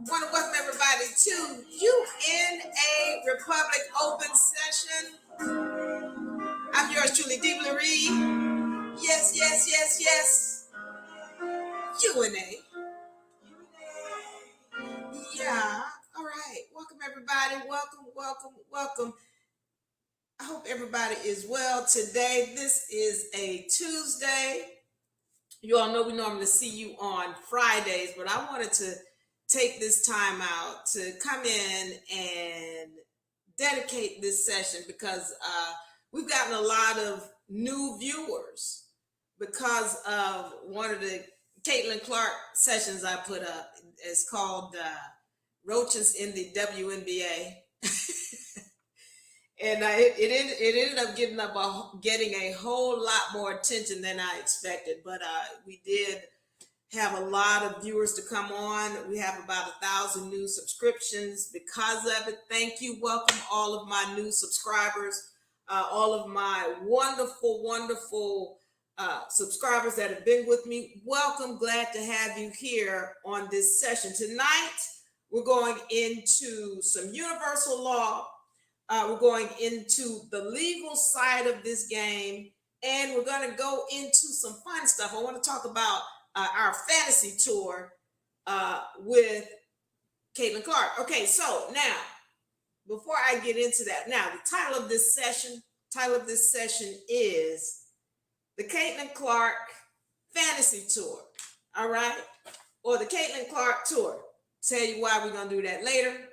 Want to welcome everybody to UNARepublic Open Session. I'm yours truly, Diva Lyri. Yes, yes, yes, yes. UNA. Yeah. All right. Welcome everybody. Welcome, welcome, welcome. I hope everybody is well today. This is a Tuesday. You all know we normally see you on Fridays, but I wanted to take this time out to come in and dedicate this session because we've gotten a lot of new viewers because of one of the Caitlin Clark sessions I put up. It's called Roaches in the WNBA. And it ended up getting a whole lot more attention than I expected. But we did have a lot of viewers to come on. We have about 1,000 new subscriptions because of it. Thank you. Welcome all of my new subscribers, all of my wonderful, wonderful subscribers that have been with me. Welcome. Glad to have you here on this session. Tonight, we're going into some universal law. We're going into the legal side of this game, and we're going to go into some fun stuff. I want to talk about our fantasy tour with Caitlin Clark. Okay, so now, before I get into that, now the title of this session is the Caitlin Clark Fantasy Tour. All right, or the Caitlin Clark Tour. Tell you why we're going to do that later,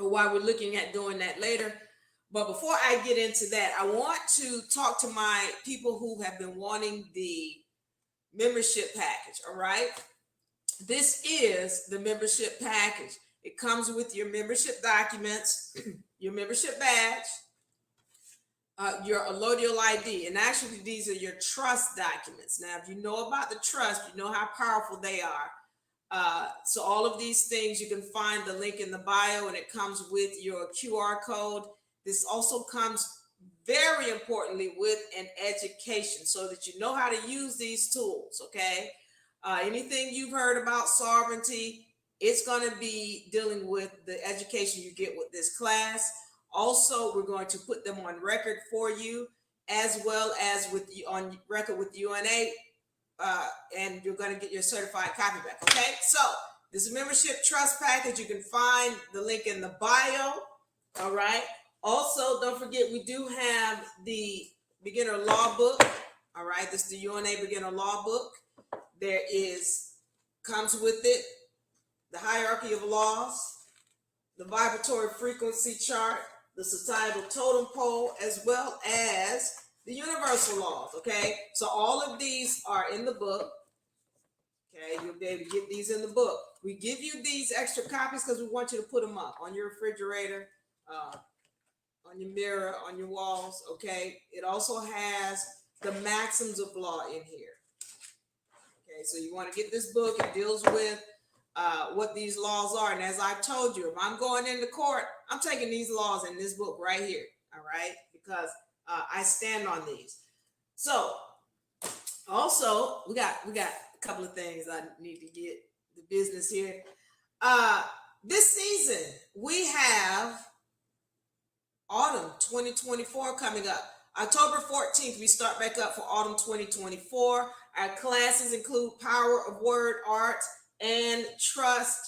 or why we're looking at doing that later. But before I get into that, I want to talk to my people who have been wanting the membership package. All right. This is the membership package. It comes with your membership documents, your membership badge, your allodial ID. And actually, these are your trust documents. Now, if you know about the trust, you know how powerful they are. So all of these things, you can find the link in the bio, and it comes with your QR code. This also comes, very importantly, with an education so that you know how to use these tools, okay? Anything you've heard about sovereignty, it's going to be dealing with the education you get with this class. Also, we're going to put them on record for you, as well as on record with UNA, and you're going to get your certified copy back, okay? So this is a membership trust package. You can find the link in the bio, all right? Also, don't forget, we do have the beginner law book. All right, this is the UNA beginner law book. Comes with it the hierarchy of laws, the vibratory frequency chart, the societal totem pole, as well as the universal laws. Okay, so all of these are in the book. Okay, you'll be able to get these in the book. We give you these extra copies because we want you to put them up on your refrigerator, on your mirror, on your walls, okay? It also has the maxims of law in here. Okay, so you want to get this book. It deals with what these laws are. And as I told you, if I'm going into court, I'm taking these laws in this book right here, all right? Because I stand on these. So also, we got a couple of things I need to get the business here. This season, we have autumn 2024 coming up. October 14th, we start back up for autumn 2024. Our classes include power of word art and trust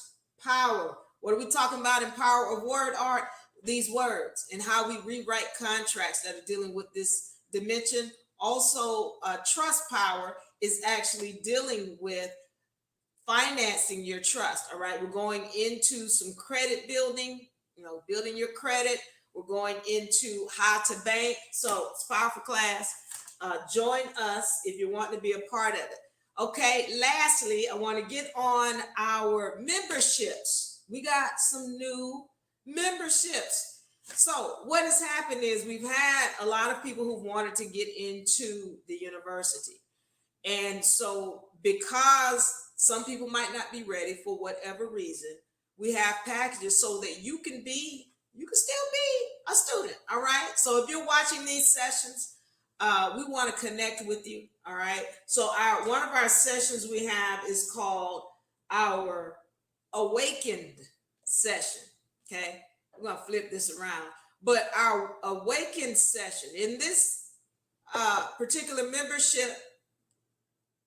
power. What are we talking about in power of word art? These words and how we rewrite contracts that are dealing with this dimension. Also, trust power is actually dealing with financing your trust. All right, we're going into some credit building, building your credit. We're going into how to bank. So it's a powerful class. Join us if you want to be a part of it. Okay, lastly, I want to get on our memberships. We got some new memberships. So what has happened is we've had a lot of people who wanted to get into the university. And so because some people might not be ready for whatever reason, we have packages so that you can still be a student, all right? So if you're watching these sessions, we want to connect with you, all right? So one of our sessions we have is called our awakened session. Okay, we're gonna flip this around. But our awakened session in this particular membership,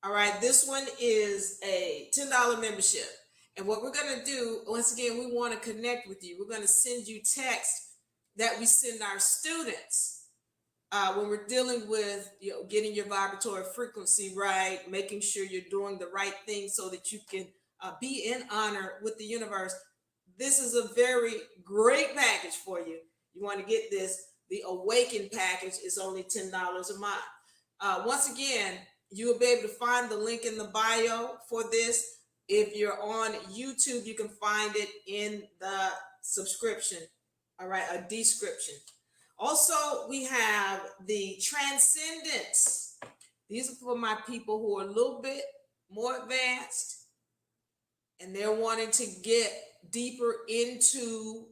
all right, this one is a $10 membership. And what we're going to do, once again, we want to connect with you. We're going to send you text that we send our students when we're dealing with, getting your vibratory frequency right, making sure you're doing the right thing so that you can be in honor with the universe. This is a very great package for you. You want to get this. The Awaken package is only $10 a month. Once again, you will be able to find the link in the bio for this. If you're on YouTube, you can find it in the subscription. All right, a description. Also, we have the Transcendence. These are for my people who are a little bit more advanced and they're wanting to get deeper into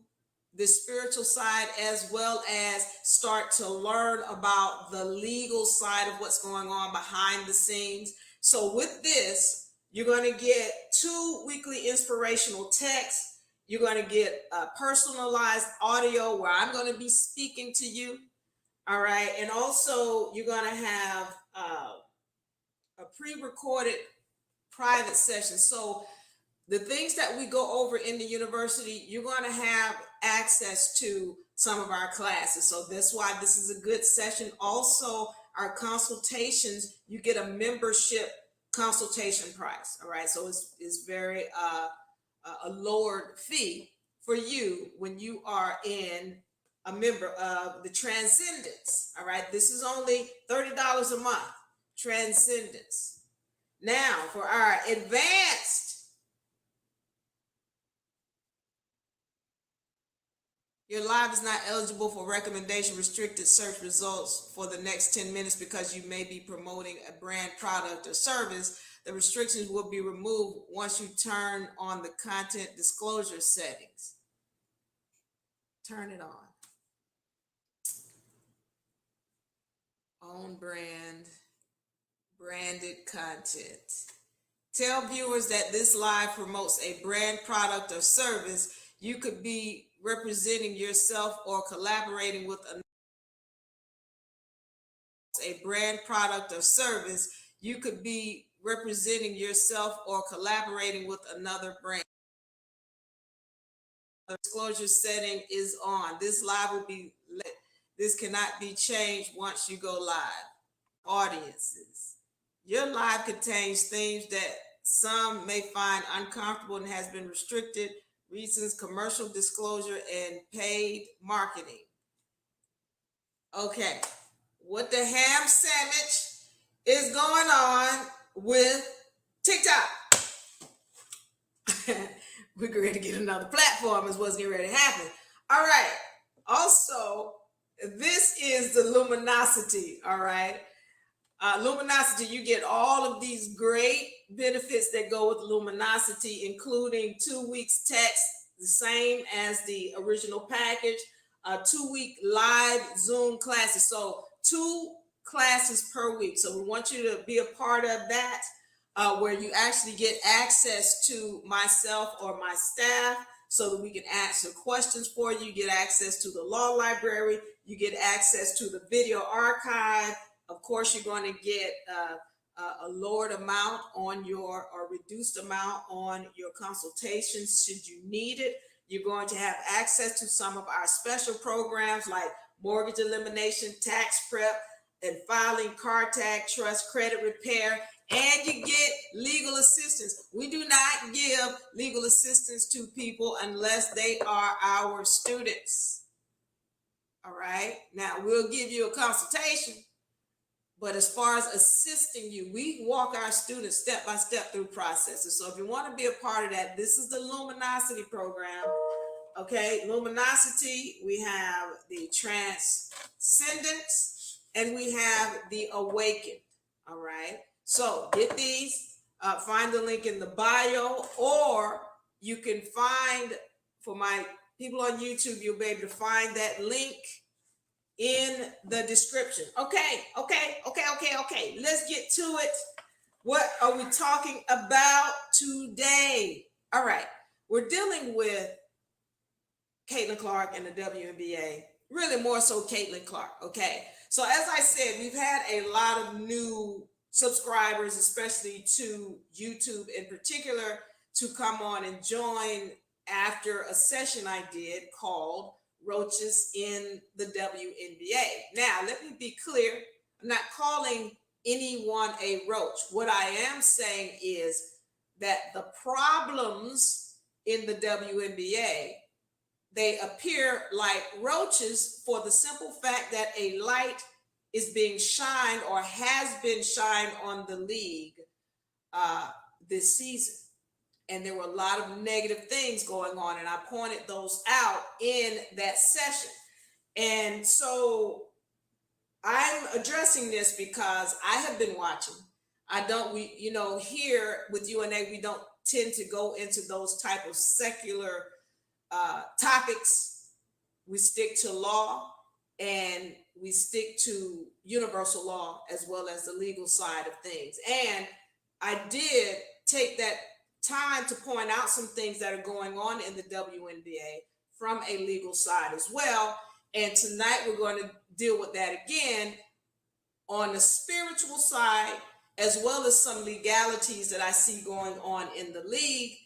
the spiritual side, as well as start to learn about the legal side of what's going on behind the scenes. So with this, you're going to get 2 weekly inspirational texts. You're going to get a personalized audio where I'm going to be speaking to you. All right. And also you're going to have a pre-recorded private session. So the things that we go over in the university, you're going to have access to some of our classes. So that's why this is a good session. Also, our consultations, you get a membership consultation price. All right. So it's very a lowered fee for you when you are in a member of the Transcendence. All right. This is only $30 a month. Transcendence. Now for our advanced, your live is not eligible for recommendation restricted search results for the next 10 minutes because you may be promoting a brand, product, or service. The restrictions will be removed once you turn on the content disclosure settings. Turn it on. Own brand, branded content. Tell viewers that this live promotes a brand, product, or service. You could be representing yourself or collaborating with a brand, product, or service. You could be representing yourself or collaborating with another brand. The disclosure setting is on. This live will be lit. This cannot be changed once you go live. Audiences. Your live contains themes that some may find uncomfortable and has been restricted. Reasons, commercial disclosure, and paid marketing. Okay, what the ham sandwich is going on with TikTok? We're going to get another platform is what's getting ready to happen. All right. Also, this is the luminosity. All right. Luminosity, you get all of these great benefits that go with luminosity, including 2 weeks text, the same as the original package, 2-week live Zoom classes. So 2 classes per week. So we want you to be a part of that, where you actually get access to myself or my staff so that we can answer questions for you. You get access to the law library. You get access to the video archive. Of course, you're going to get a lowered amount on your, or reduced amount on your consultations should you need it. You're going to have access to some of our special programs like mortgage elimination, tax prep, and filing, car tag, trust, credit repair, and you get legal assistance. We do not give legal assistance to people unless they are our students. All right. Now, we'll give you a consultation. But as far as assisting you, we walk our students step by step through processes. So if you want to be a part of that, this is the Luminosity program. Okay, Luminosity, we have the Transcendence, and we have the Awaken. All right. So get these, find the link in the bio, or you can find, for my people on YouTube, you'll be able to find that link in the description. Okay. Let's get to it. What are we talking about today? All right. we're dealing with Caitlin Clark and the WNBA, really more so Caitlin Clark. Okay. So as I said, we've had a lot of new subscribers, especially to YouTube in particular, to come on and join after a session I did called Roaches in the WNBA. Now, let me be clear. I'm not calling anyone a roach. What I am saying is that the problems in the WNBA, they appear like roaches for the simple fact that a light is being shined or has been shined on the league this season. And there were a lot of negative things going on, and I pointed those out in that session. And so I'm addressing this because I have been watching. Here with UNA, we don't tend to go into those type of secular topics. We stick to law, and we stick to universal law as well as the legal side of things. And I did take that time to point out some things that are going on in the WNBA from a legal side as well. And tonight we're going to deal with that again on the spiritual side, as well as some legalities that I see going on in the league.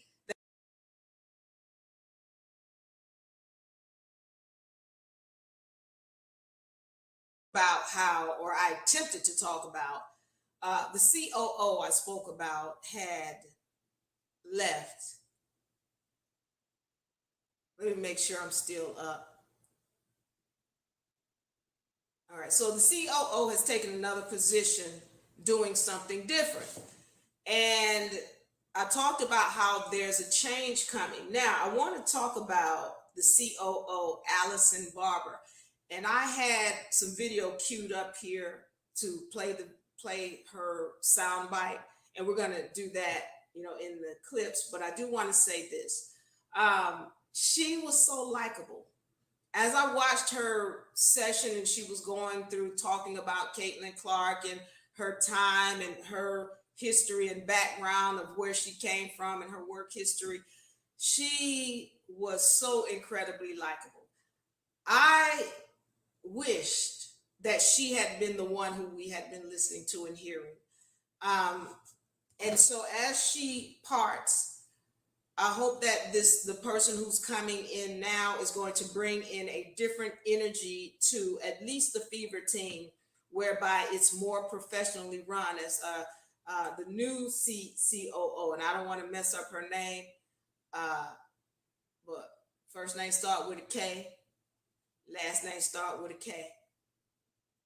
About how, or I attempted to talk about, the COO I spoke about had left. Let me make sure I'm still up. All right, so the COO has taken another position doing something different. And I talked about how there's a change coming. Now, I want to talk about the COO, Allison Barber. And I had some video queued up here to play her sound bite. And we're going to do that, in the clips. But I do want to say this. She was so likable. As I watched her session and she was going through talking about Caitlin Clark and her time and her history and background of where she came from and her work history, she was so incredibly likable. I wished that she had been the one who we had been listening to and hearing. And so as she parts, I hope that the person who's coming in now is going to bring in a different energy to at least the Fever team, whereby it's more professionally run as the new COO. And I don't want to mess up her name, but first name start with a K, last name start with a K.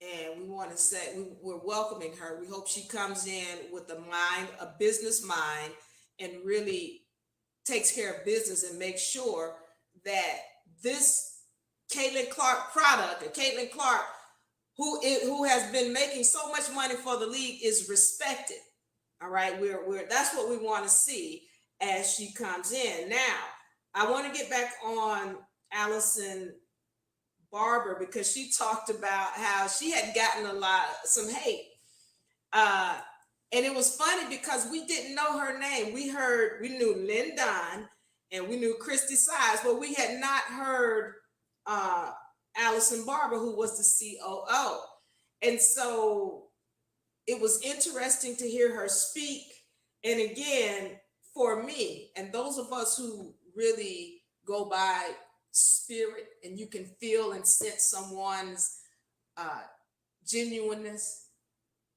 And we want to say we're welcoming her. We hope she comes in with a business mind, and really takes care of business and makes sure that this Caitlin Clark product, and Caitlin Clark, who has been making so much money for the league, is respected. All right, we're that's what we want to see as she comes in. Now, I want to get back on Allison Barber because she talked about how she had gotten some hate. And it was funny because we didn't know her name. We knew Lynn Dunn and we knew Christy Sides, but we had not heard Allison Barber, who was the COO. And so it was interesting to hear her speak. And again, for me, and those of us who really go by spirit, and you can feel and sense someone's genuineness,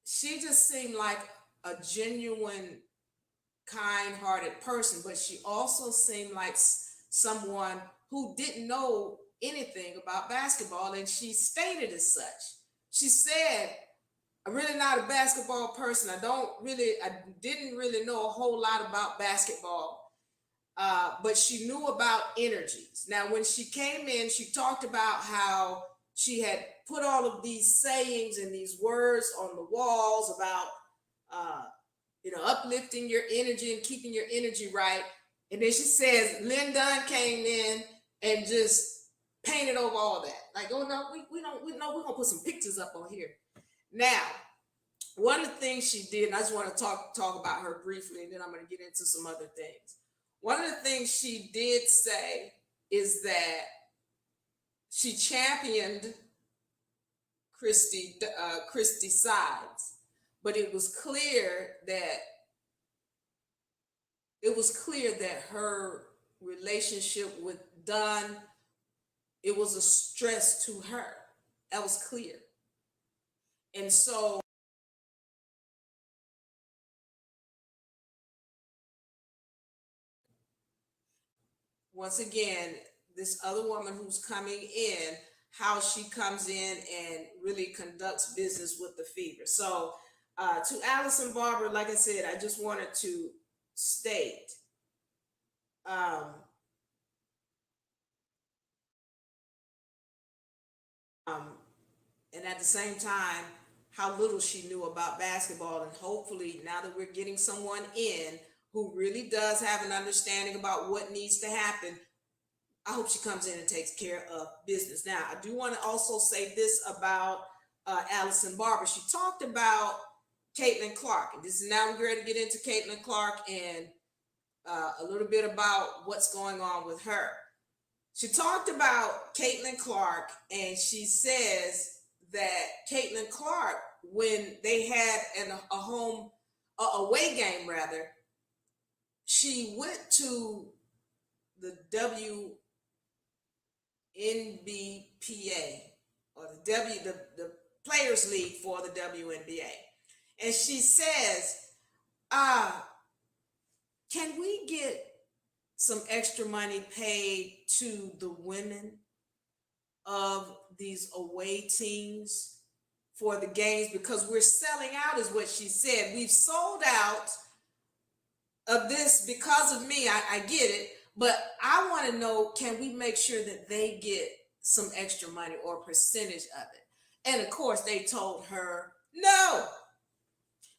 she just seemed like a genuine, kind-hearted person, but she also seemed like someone who didn't know anything about basketball, and she stated as such. She said, "I'm really not a basketball person. I didn't really know a whole lot about basketball, but she knew about energies." Now, when she came in, she talked about how she had put all of these sayings and these words on the walls about uplifting your energy and keeping your energy right. And then she says Lynn Dunn came in and just painted over all that. Like, oh no, we don't, we're gonna put some pictures up on here. Now, one of the things she did, and I just want to talk about her briefly, and then I'm gonna get into some other things. one of the things she did say is that she championed Christie's sides, but it was clear that her relationship with Dunn, it was a stress to her. That was clear. And so once again, this other woman who's coming in, how she comes in and really conducts business with the fever. So to Allison Barber, like I said, I just wanted to state and at the same time, how little she knew about basketball. And hopefully now that we're getting someone in who really does have an understanding about what needs to happen, I hope she comes in and takes care of business. Now, I do want to also say this about Allison Barber. She talked about Caitlin Clark. And this is now we're going to get into Caitlin Clark and a little bit about what's going on with her. She talked about Caitlin Clark, and she says that Caitlin Clark, when they had a away game rather, she went to the WNBPA, or the Players League for the WNBA. And she says, can we get some extra money paid to the women of these away teams for the games, because we're selling out, is what she said. We've sold out of this because of me. I get it, but I want to know, can we make sure that they get some extra money or percentage of it? And of course they told her no,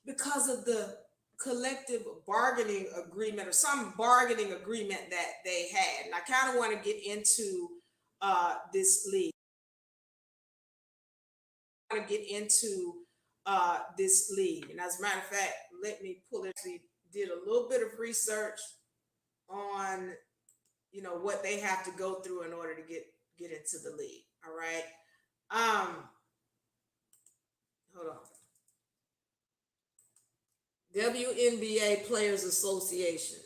because of the collective bargaining agreement, or some bargaining agreement that they had. And I kind of want to get into this league. And as a matter of fact, let me pull it. We did a little bit of research on, what they have to go through in order to get into the league. All right. Hold on. WNBA Players Association.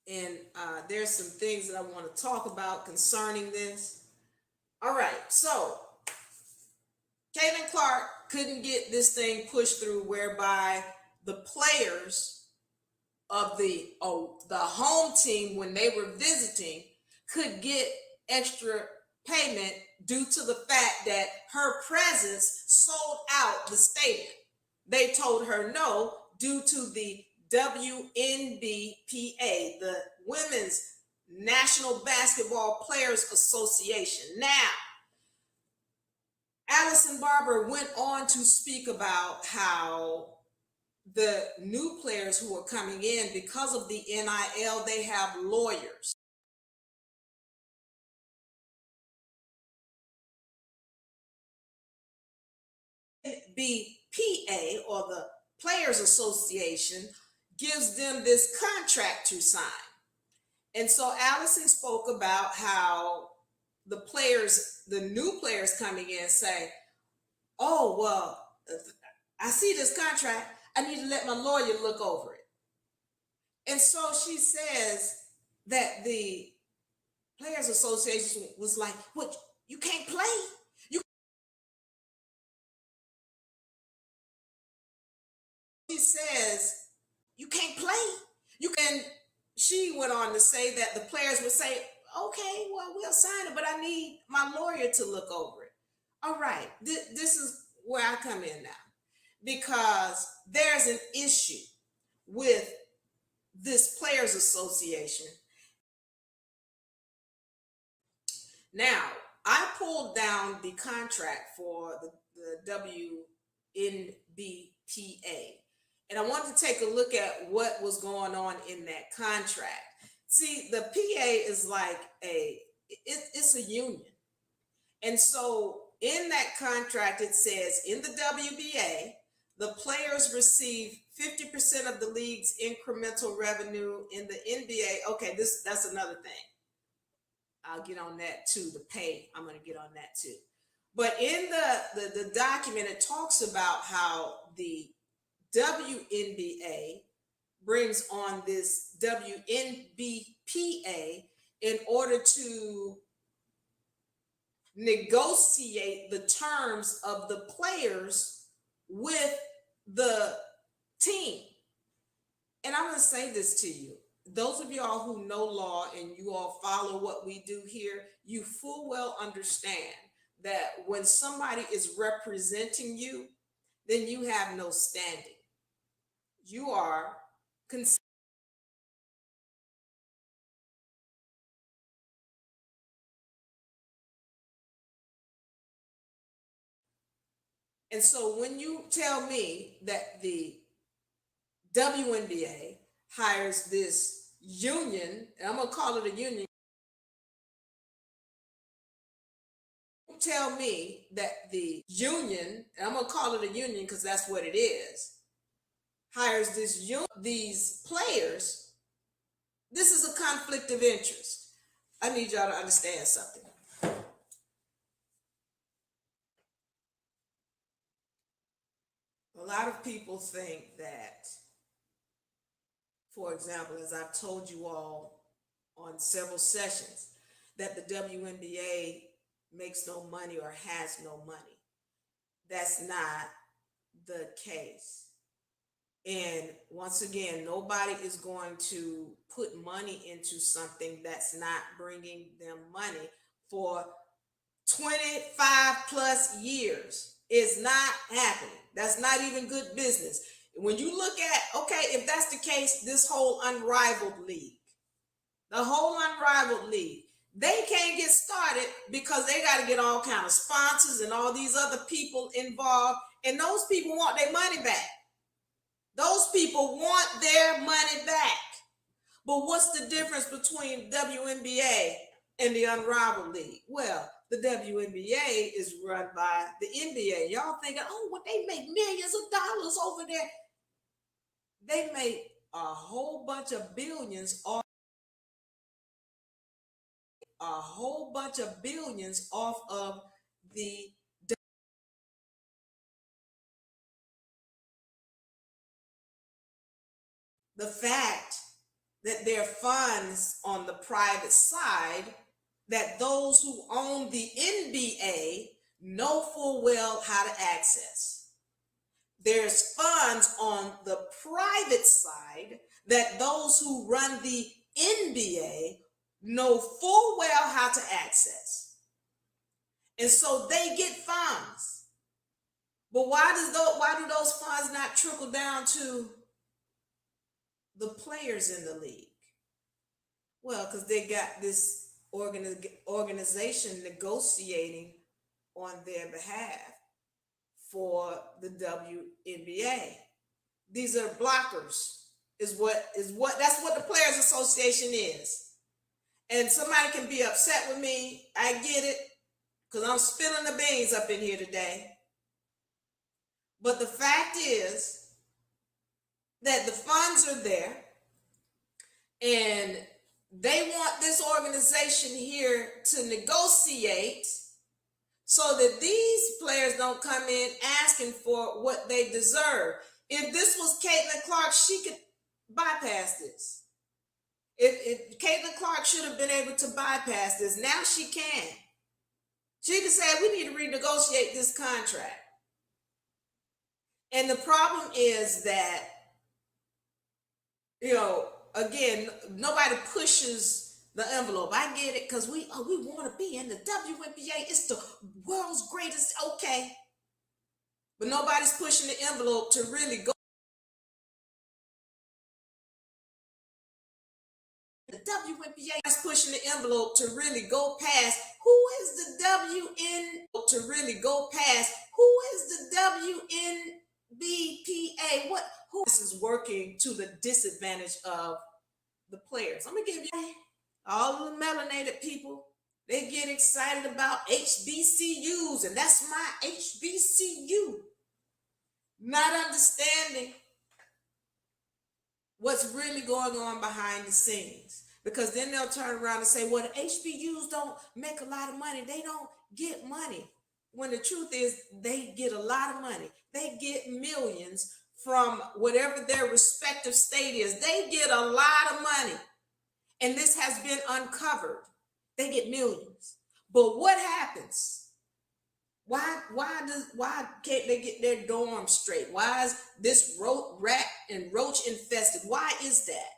And there's some things that I want to talk about concerning this. All right, so Caitlin Clark couldn't get this thing pushed through, whereby the players of the home team, when they were visiting, could get extra payment due to the fact that her presence sold out the stadium. They told her no due to the WNBPA, the Women's National Basketball Players Association. Now, Allison Barber went on to speak about how the new players who are coming in, because of the NIL, they have lawyers. BPA, or the Players Association, gives them this contract to sign. And so Allison spoke about how the new players coming in say, oh, well, I see this contract. I need to let my lawyer look over it. And so she says that the Players Association was like, what, you can't play? She says, you can't play. She went on to say that the players would say, okay, well, we'll sign it, but I need my lawyer to look over it. All right, this is where I come in now, because there's an issue with this Players Association. Now, I pulled down the contract for the WNBPA, and I wanted to take a look at what was going on in that contract. See, the PA is like it's a union. And so in that contract, it says in the WBA, the players receive 50% of the league's incremental revenue. In the NBA, okay, that's another thing. I'll get on that too. The pay, I'm going to get on that too. But in the document, it talks about how the WNBA brings on this WNBPA in order to negotiate the terms of the players with the team. And I'm going to say this to you. Those of y'all who know law and you all follow what we do here, you full well understand that when somebody is representing you, then you have no standing. You are considered. And so when you tell me that the WNBA hires this union, and I'm going to call it a union, tell me that the union, and I'm going to call it a union because that's what it is, hires these players, this is a conflict of interest. I need y'all to understand something. A lot of people think that, for example, as I've told you all on several sessions, that the WNBA makes no money or has no money. That's not the case. And once again, nobody is going to put money into something that's not bringing them money for 25 plus years. It's not happening. That's not even good business. When you look at, okay, if that's the case, this whole unrivaled league, they can't get started because they got to get all kind of sponsors and all these other people involved, and those people want their money back. Those people want their money back. But what's the difference between WNBA and the unrivaled league? Well, the WNBA is run by the NBA. Y'all thinking, oh, well, they make millions of dollars over there. They make a whole bunch of billions off of the fact that there are funds on the private side that those who own the NBA know full well how to access. There's funds on the private side that those who run the NBA know full well how to access. And so they get funds. But why do those funds not trickle down to the players in the league? Well, because they got this organization negotiating on their behalf for the WNBA. These are blockers, that's what the Players Association is. And somebody can be upset with me. I get it, because I'm spilling the beans up in here today. But the fact is that the funds are there, and they want this organization here to negotiate so that these players don't come in asking for what they deserve. If this was Caitlin Clark, she could bypass this. If Caitlin Clark should have been able to bypass this, now she can. She can say, we need to renegotiate this contract. And the problem is that, again, nobody pushes the envelope. I get it, because we want to be in the WNBA. It's the world's greatest. Okay. But nobody's pushing the envelope to really go. The WNBA is pushing the envelope to really go past who is the WNBPA? Who is working to the disadvantage of the players? I'm gonna give you all the melanated people They get excited about HBCUs, and that's my HBCU. Not understanding what's really going on behind the scenes. Because then they'll turn around and say, well, the HBCUs don't make a lot of money. They don't get money. When the truth is, they get a lot of money. They get millions from whatever their respective state is. They get a lot of money. And this has been uncovered. They get millions. But what happens? Why can't they get their dorm straight? Why is this rat and roach infested? Why is that?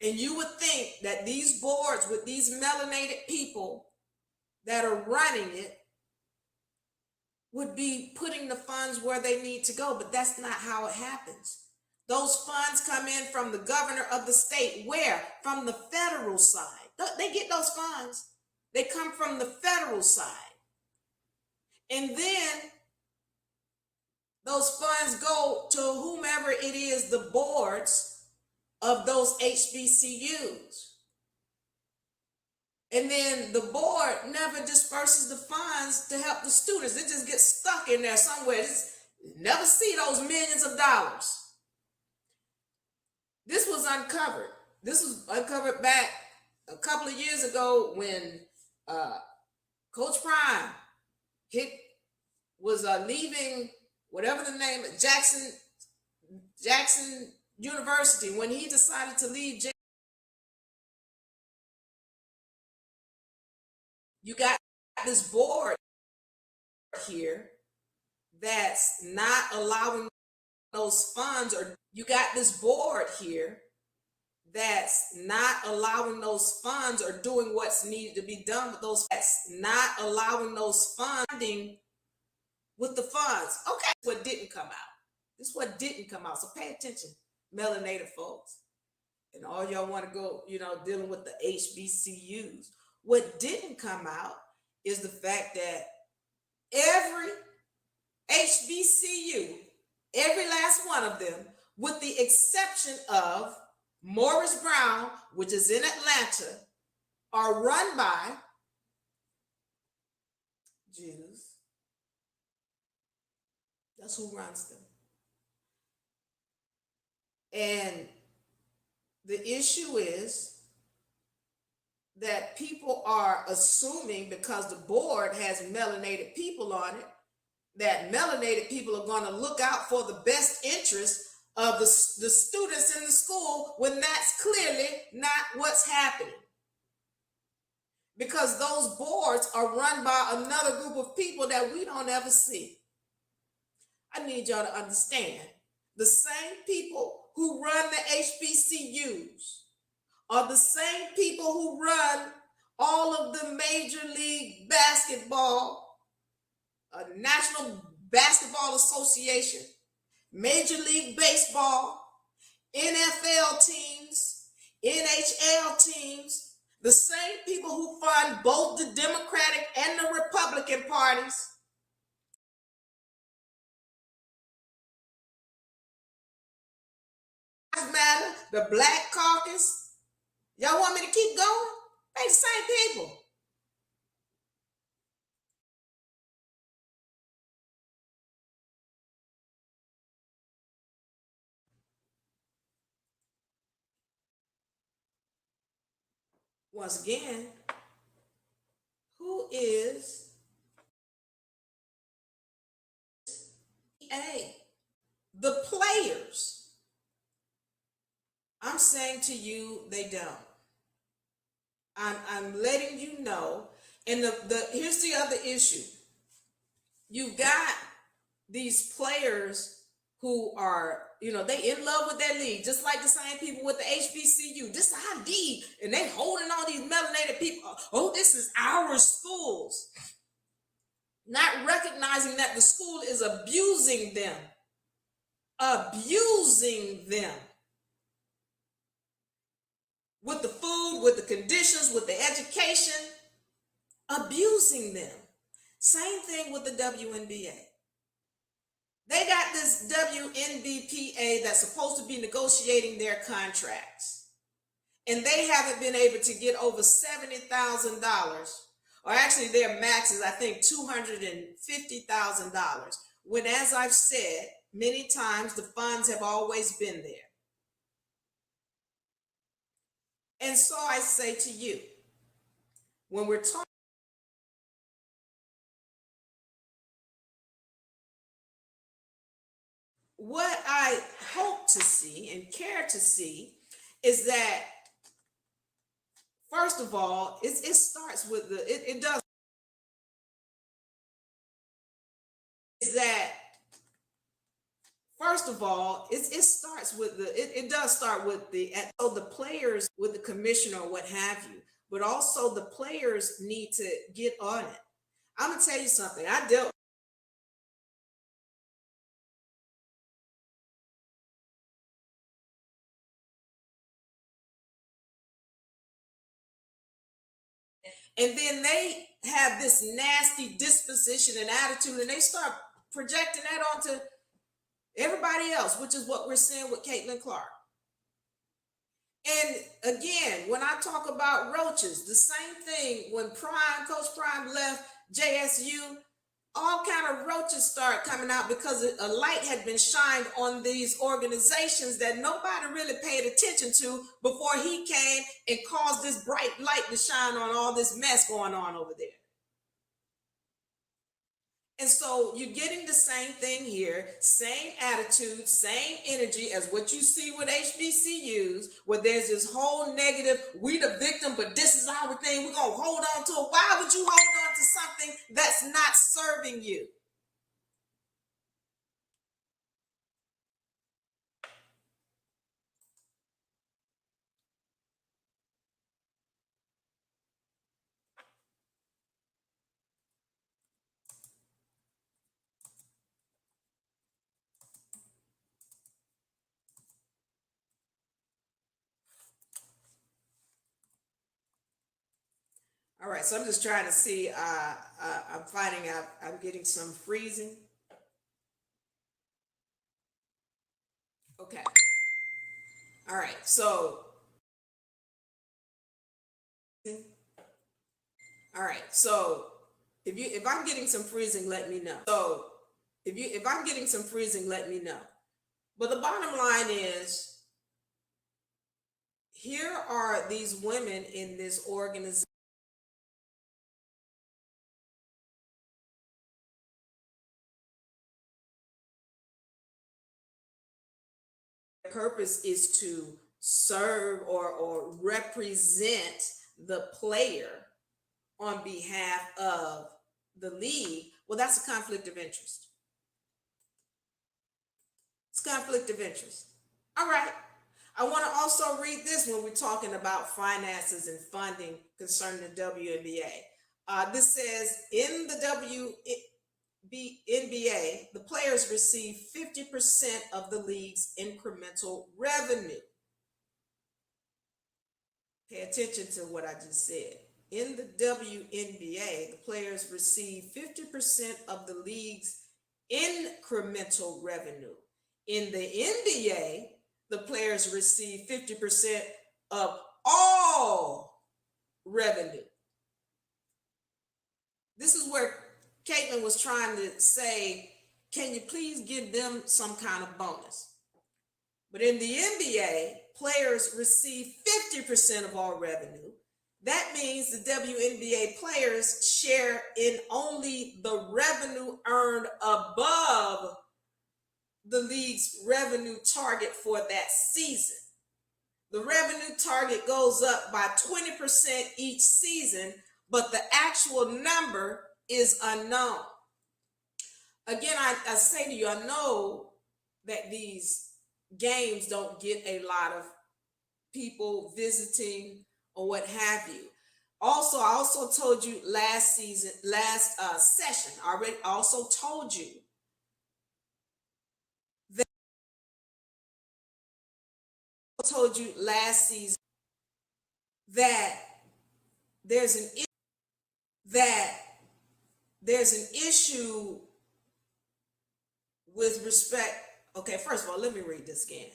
And you would think that these boards with these melanated people that are running it would be putting the funds where they need to go, but that's not how it happens. Those funds come in from the governor of the state. Where? From the federal side. They get those funds. They come from the federal side. And then those funds go to whomever it is, the boards of those HBCUs. And then the board never disperses the funds to help the students. It just gets stuck in there somewhere. Never see those millions of dollars. This was uncovered. This was uncovered back a couple of years ago when Coach Prime was leaving whatever the name, Jackson University. When he decided to leave, you got this board here that's not allowing those funds, or you got this board here that's not allowing those funds or doing what's needed to be done with those, that's not allowing those funding with the funds. Okay, what didn't come out. This is what didn't come out. So pay attention, melanated folks. And all y'all want to go, dealing with the HBCUs. What didn't come out is the fact that every HBCU, every last one of them, with the exception of Morris Brown, which is in Atlanta, are run by Jews. That's who runs them. And the issue is that people are assuming, because the board has melanated people on it, that melanated people are going to look out for the best interest of the students in the school, when that's clearly not what's happening. Because those boards are run by another group of people that we don't ever see. I need y'all to understand, the same people who run the HBCUs are the same people who run all of the Major League Basketball, National Basketball Association, Major League Baseball, NFL teams, NHL teams, the same people who fund both the Democratic and the Republican parties. Matter, the Black Caucus. Y'all want me to keep going? They the same people. Once again, who is the players? I'm saying to you, they don't. I'm letting you know. And here's the other issue. You've got these players who are, they in love with their league, just like the same people with the HBCU. This ID, and they holding all these melanated people. Oh, this is our schools. Not recognizing that the school is abusing them. Abusing them. With the food, with the conditions, with the education. Abusing them. Same thing with the WNBA. They got this WNBPA that's supposed to be negotiating their contracts. and they haven't been able to get over $70,000, or actually their max is, I think, $250,000. When, as I've said many times, the funds have always been there. And so I say to you, when we're talking, what I hope to see and care to see is that, first of all, it starts with it does, is that, first of all, it starts with it does start with so the players, with the commissioner or what have you, but also the players need to get on it. I'm gonna tell you something. I dealt, and then they have this nasty disposition and attitude, and they start projecting that onto everybody else, which is what we're seeing with Caitlin Clark. And again, when I talk about roaches, the same thing. When Coach Prime left JSU, all kind of roaches start coming out because a light had been shined on these organizations that nobody really paid attention to before he came and caused this bright light to shine on all this mess going on over there. And so you're getting the same thing here, same attitude, same energy as what you see with HBCUs, where there's this whole negative, we the victim, but this is our thing, we're going to hold on to it. Why would you hold on to something that's not serving you? All right, so I'm just trying to see, I'm finding out, I'm getting some freezing. Okay. All right, so, all right, so if I'm getting some freezing, let me know. So if I'm getting some freezing, let me know. But the bottom line is, here are these women in this organization. Their purpose is to serve or represent the player on behalf of the league. Well, that's a conflict of interest. It's conflict of interest. All right. I want to also read this when we're talking about finances and funding concerning the WNBA. This says, in the NBA, the players receive 50% of the league's incremental revenue. Pay attention to what I just said. In the WNBA, the players receive 50% of the league's incremental revenue. In the NBA, the players receive 50% of all revenue. This is where Caitlin was trying to say, can you please give them some kind of bonus? But in the NBA, players receive 50% of all revenue. That means the WNBA players share in only the revenue earned above the league's revenue target for that season. The revenue target goes up by 20% each season, but the actual number is unknown. Again, I say to you, I know that these games don't get a lot of people visiting or what have you. Also, I also told you last session, I already also told you that last season that there's an issue with respect. Okay, first of all, let me read this again.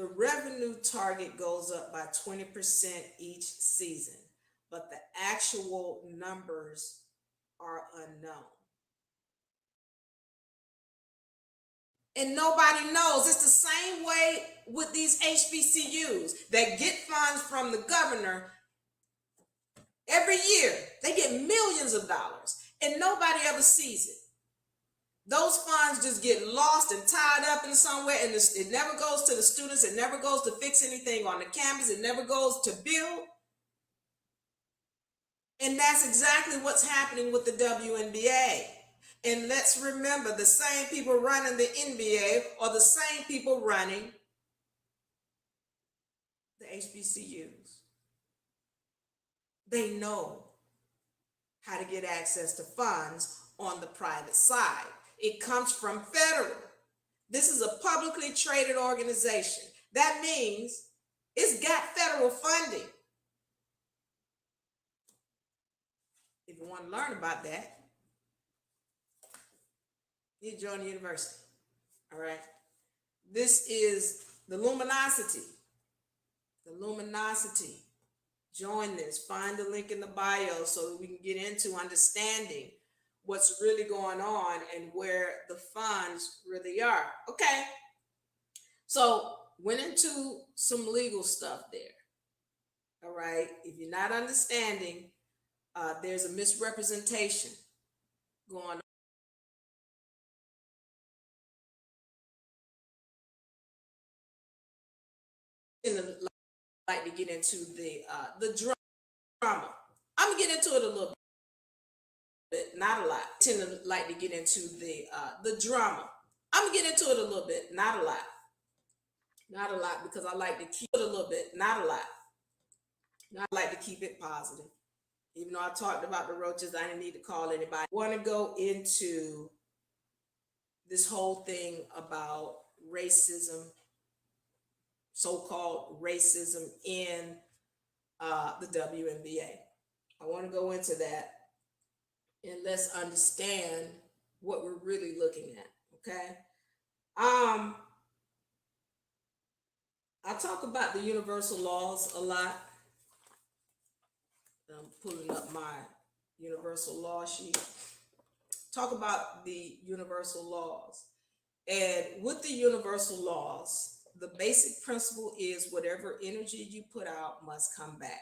The revenue target goes up by 20% each season, but the actual numbers are unknown. And nobody knows. It's the same way with these HBCUs that get funds from the governor every year. They get millions of dollars and nobody ever sees it. Those funds just get lost and tied up in somewhere, and it never goes to the students. It never goes to fix anything on the campus. It never goes to build. And that's exactly what's happening with the WNBA. And let's remember, the same people running the NBA are the same people running the HBCUs. They know how to get access to funds on the private side. It comes from federal. This is a publicly traded organization. That means it's got federal funding. If you want to learn about that, you join the university. All right. This is the luminosity. The luminosity. Join this. Find the link in the bio so that we can get into understanding what's really going on and where the funds really are. Okay. So went into some legal stuff there. All right. If you're not understanding, there's a misrepresentation going on. Like to get into the drama. I'm gonna get into it a little bit, not a lot. I tend to like to get into the drama. I'm gonna get into it a little bit, not a lot. Not a lot, because I like to keep it a little bit, not a lot. I like to keep it positive. Even though I talked about the roaches, I didn't need to call anybody. I want to go into this whole thing about racism, so-called racism in the WNBA. I want to go into that and let's understand what we're really looking at. Okay. I talk about the universal laws a lot. I'm pulling up my universal law sheet. Talk about the universal laws. And with the universal laws, the basic principle is whatever energy you put out must come back.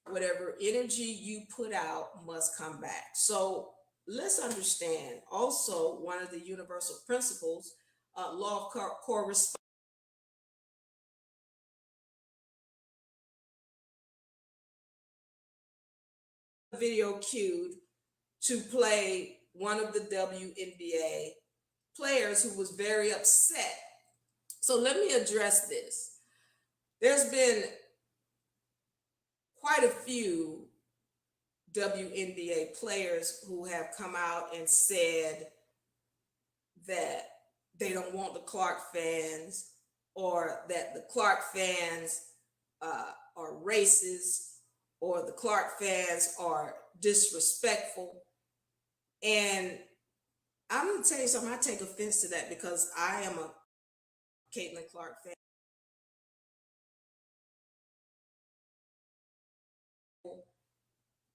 Whatever energy you put out must come back. So let's understand also one of the universal principles, law of correspondence. Video cued to play one of the WNBA players who was very upset. So let me address this. There's been quite a few WNBA players who have come out and said that they don't want the Clark fans, or that the Clark fans are racist, or the Clark fans are disrespectful. And I'm going to tell you something, I take offense to that because I am a Caitlin Clark fan.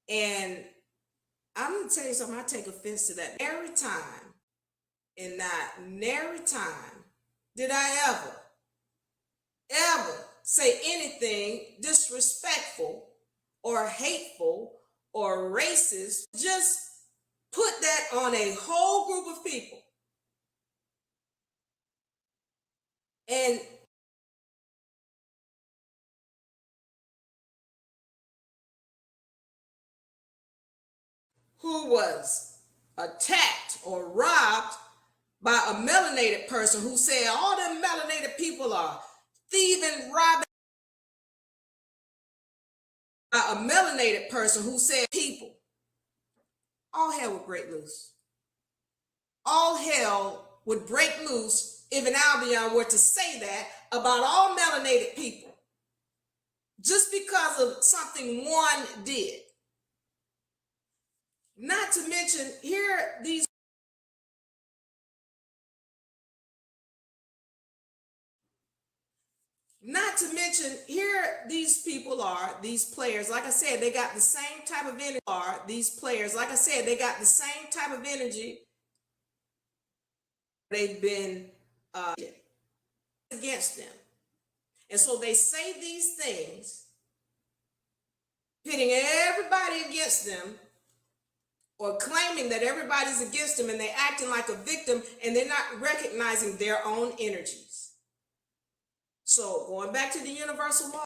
And I'm going to tell you something, I take offense to that. Every time, and not nary time, did I ever say anything disrespectful or hateful or racist. Just put that on a whole group of people. And who was attacked or robbed by a melanated person who said all them melanated people are thieving, robbing. A melanated person who said people. All hell would break loose. All hell would break loose if an Albion were to say that about all melanated people, just because of something one did. Not to mention, here these Not to mention, here these people are, these players, like I said, they got the same type of energy. These players, like I said, they got the same type of energy. They've been against them. And so they say these things, pitting everybody against them, or claiming that everybody's against them, and they're acting like a victim, and they're not recognizing their own energies. So going back to the universal law,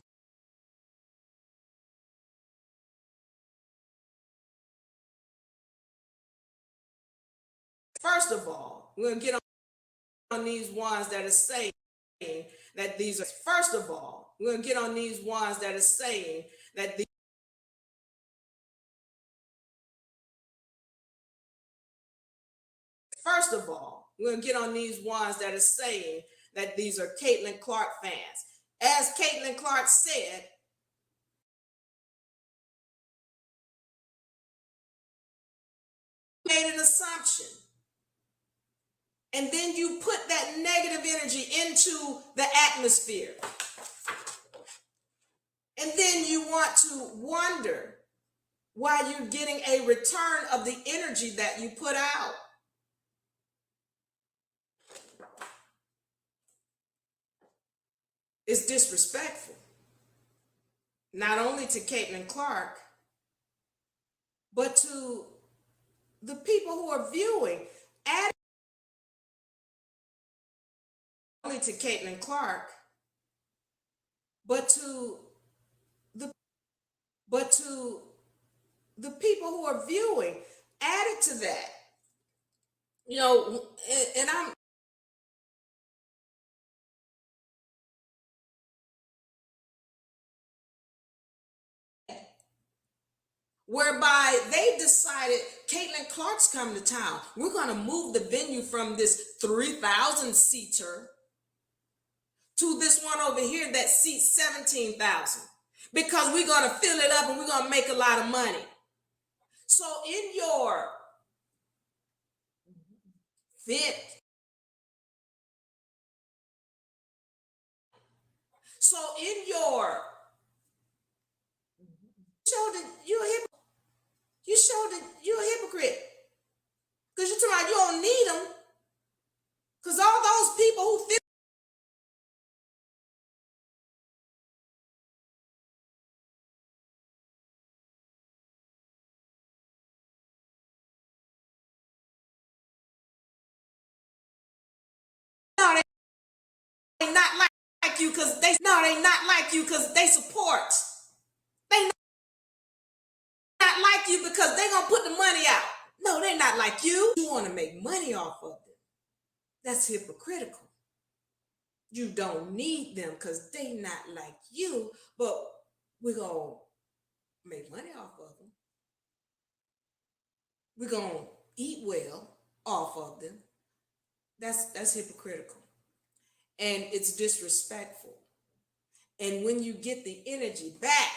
first of all, we're going to get on these ones that are saying that these are, first of all, we're going to get on these ones that are saying that these, first of all, we're going to get on these ones that are saying that these are Caitlin Clark fans. As Caitlin Clark said, made an assumption. And then you put that negative energy into the atmosphere. And then you want to wonder why you're getting a return of the energy that you put out. It's disrespectful. Not only to Caitlin Clark, but to the people who are viewing. Only to Caitlin Clark, but to the people who are viewing. Added to that, you know, and I'm whereby they decided Caitlin Clark's coming to town. We're going to move the venue from this 3,000 seater to this one over here that seats 17,000, because we're going to fill it up and we're going to make a lot of money. So in your fit, so in your show that you're a hypocrite. You show that you're a hypocrite, because you're talking about you don't need them, because all those people who feel no, they not like you because they not like you because they support. They not like you because they gonna put the money out. No, they not like you. You want to make money off of them. That's hypocritical. You don't need them because they not like you, but we're gonna make money off of them. We're gonna eat well off of them. That's hypocritical. And it's disrespectful. And when you get the energy back,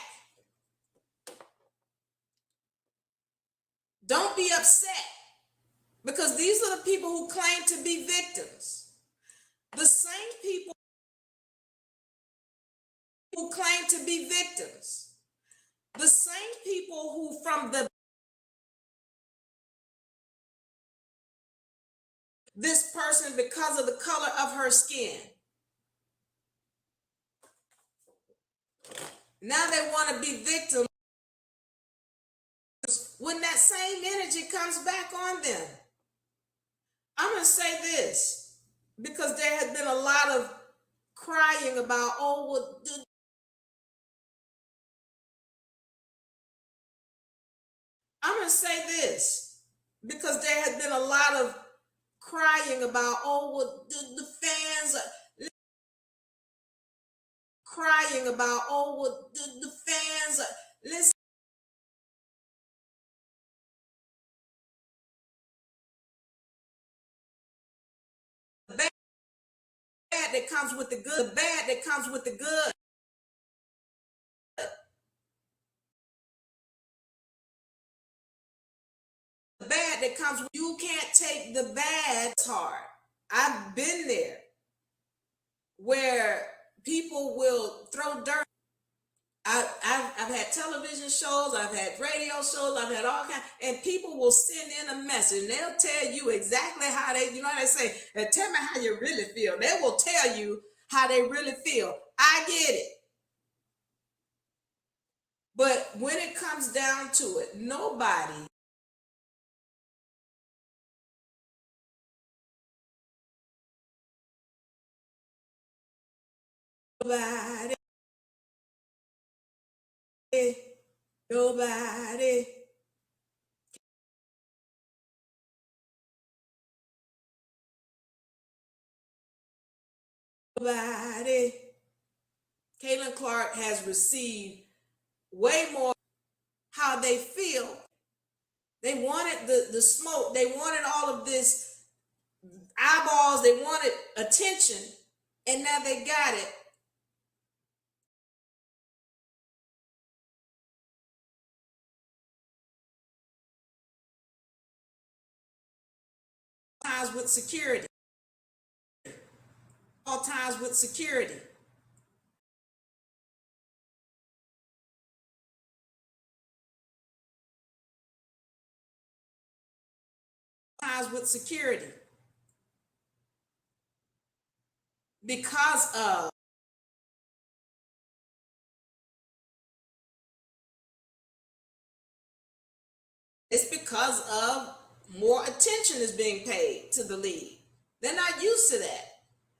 don't be upset, because these are the people who claim to be victims. The same people who claim to be victims. The same people who from this person because of the color of her skin. Now they want to be victims when that same energy comes back on them. I'm going to say this, because there has been a lot of crying about, oh, well, I'm going to say this, because there has been a lot of crying about, oh, well, the fans are crying about, oh, well, the fans are, listen. The bad that comes with the good, the bad that comes with the good. The bad that comes with, you can't take the bad. It's hard. I've been there where people people will throw dirt. I've had television shows, I've had radio shows, I've had all kinds, and people will send in a message and they'll tell you exactly how they, you know what they say, tell me how you really feel. They will tell you how they really feel. I get it. But when it comes down to it, nobody nobody nobody nobody Caitlin Clark has received way more how they feel. They wanted the smoke, they wanted all of this eyeballs, they wanted attention, and now they got it. Times with security, all times with security, times with security, because of it's because of more attention is being paid to the league. They're not used to that.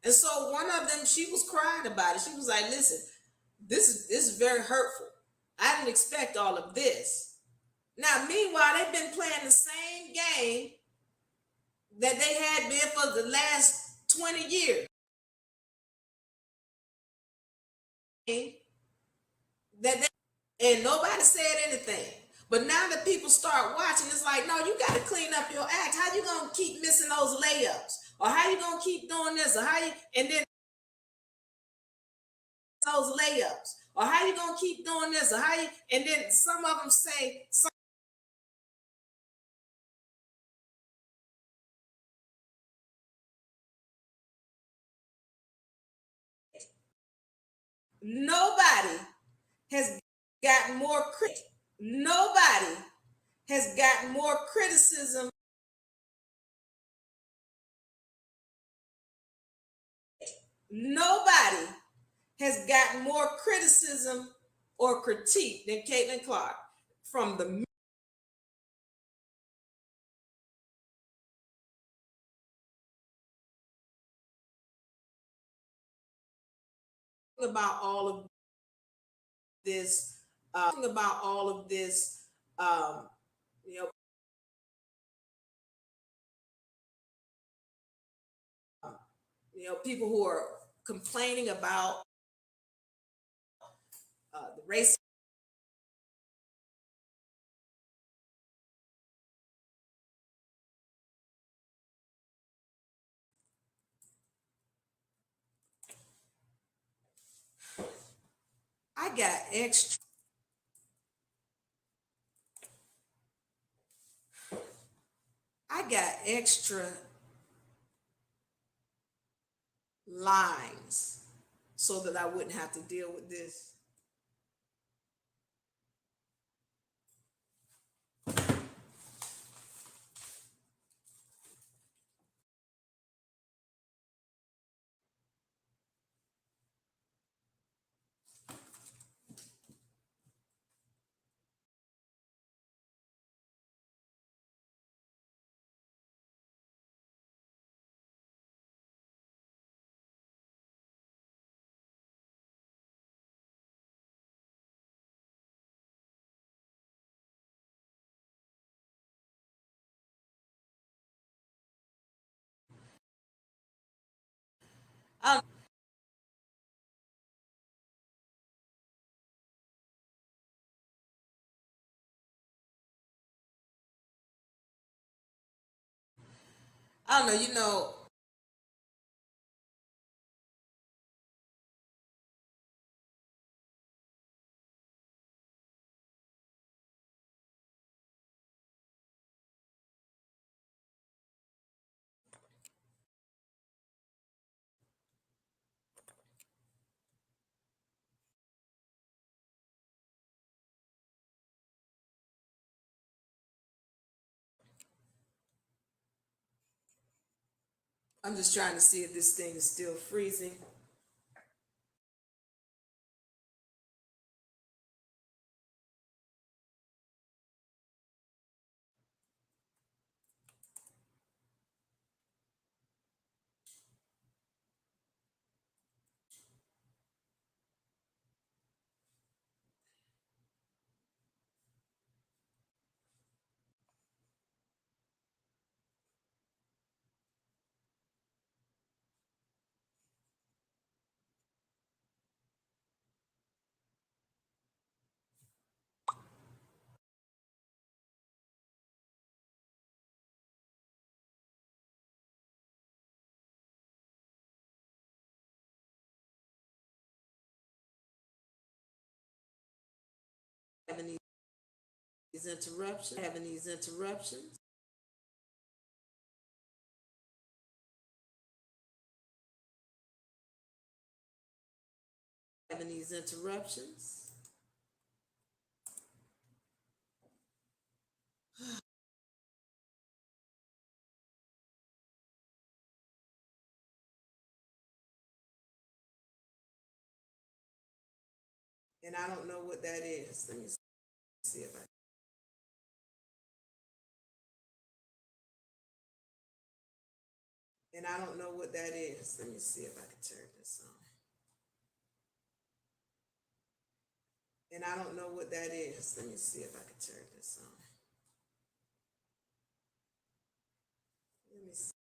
And so one of them, she was crying about it. She was like, listen, this is very hurtful. I didn't expect all of this. Now, meanwhile, they've been playing the same game that they had been for the last 20 years. That they, and nobody said anything. But now that people start watching, it's like, no, you got to clean up your act. How you gonna keep missing those layups? Or how you gonna keep doing this? Or how you and then those layups? Or how you gonna keep doing this? Or how you and then some of them say nobody has gotten more crit. Nobody has gotten more criticism. Nobody has gotten more criticism or critique than Caitlin Clark from the about all of this, about all of this, um, you know, people who are complaining about the race. I got extra. I got extra lines so that I wouldn't have to deal with this. Um, I don't know. I'm just trying to see if this thing is still freezing. Having these interruptions, having these interruptions. Having these interruptions. And I don't know what that is. Let me see if I and I don't know what that is. Let me see if I can turn this on. And I don't know what that is. Let me see if I can turn this on. Let me see.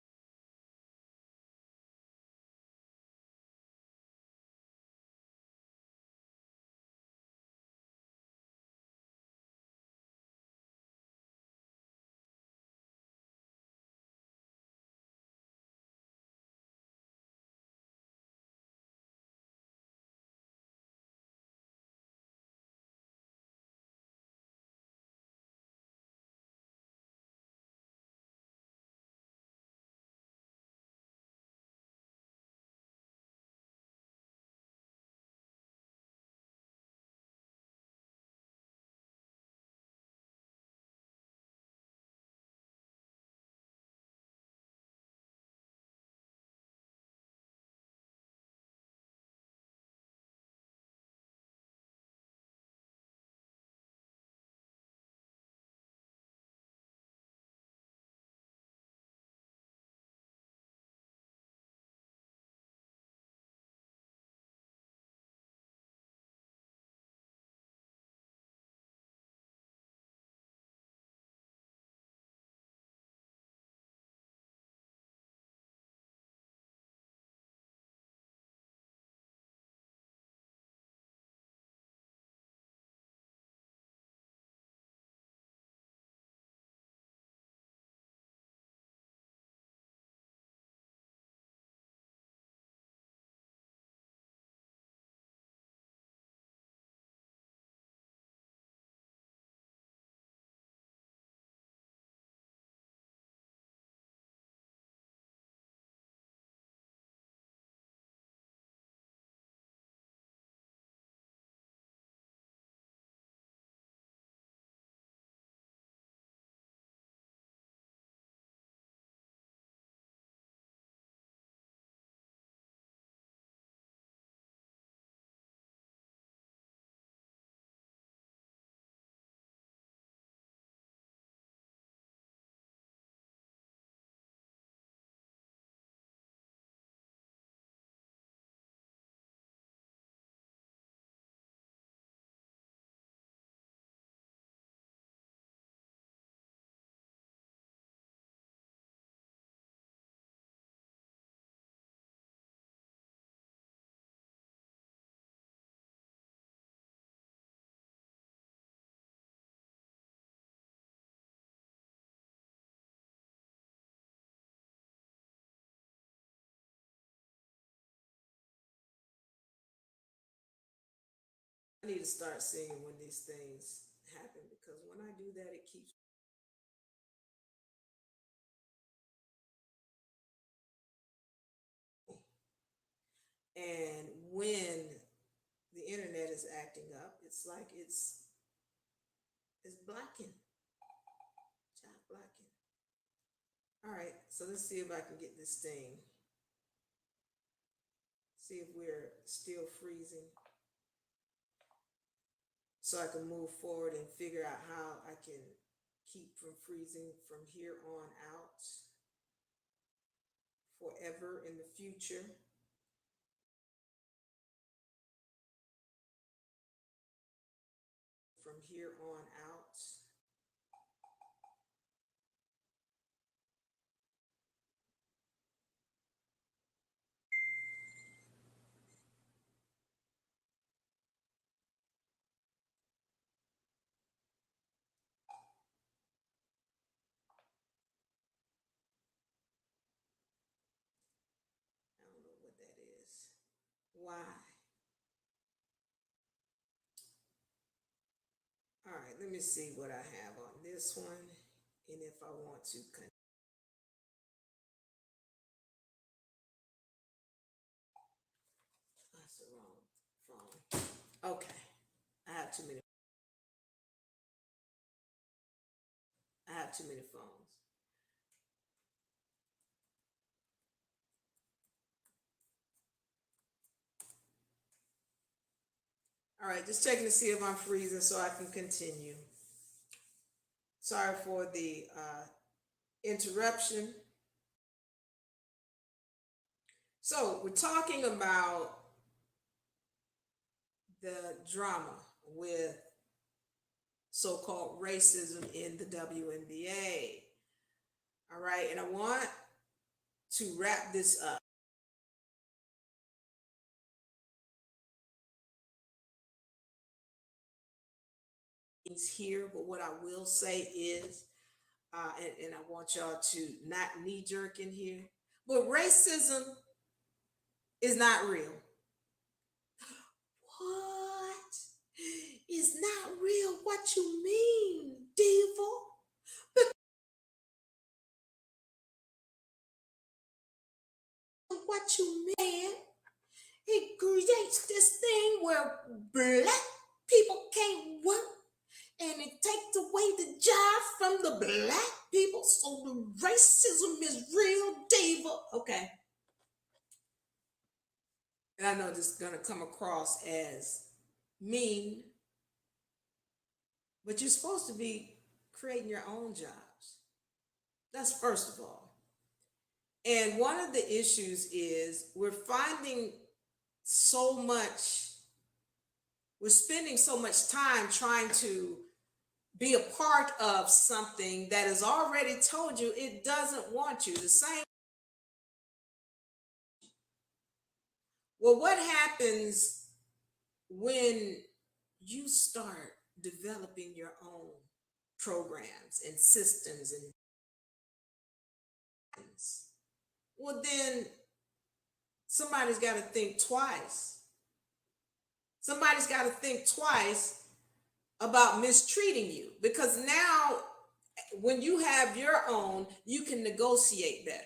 I need to start seeing when these things happen because when I do that, it keeps. And when the internet is acting up, it's like it's blacking, chat blacking. All right, so let's see if I can get this thing See if we're still freezing, so I can move forward and figure out how I can keep from freezing from here on out forever in the future. From here on out. I don't know what that is. Why? All right, let me see what I have on this one and if I want to continue. That's the wrong phone. Okay, I have too many. I have too many phones. All right, just checking to see if I'm freezing so I can continue. Sorry for the interruption. So we're talking about the drama with so-called racism in the WNBA. All right, and I want to wrap this up. He's here, but what I will say is, and I want y'all to not knee jerk in here, but racism is not real. What is not real? What you mean, Diva? What you mean? It creates this thing where black people can't work and it takes away the job from the black people. So the racism is real, Diva. Okay. And I know this is going to come across as mean, but you're supposed to be creating your own jobs. That's first of all. And one of the issues is we're spending so much time trying to be a part of something that has already told you it doesn't want you. The same. Well, what happens when you start developing your own programs and systems and things? Well, then somebody's got to think twice. Somebody's got to think twice about mistreating you, because now when you have your own, you can negotiate better.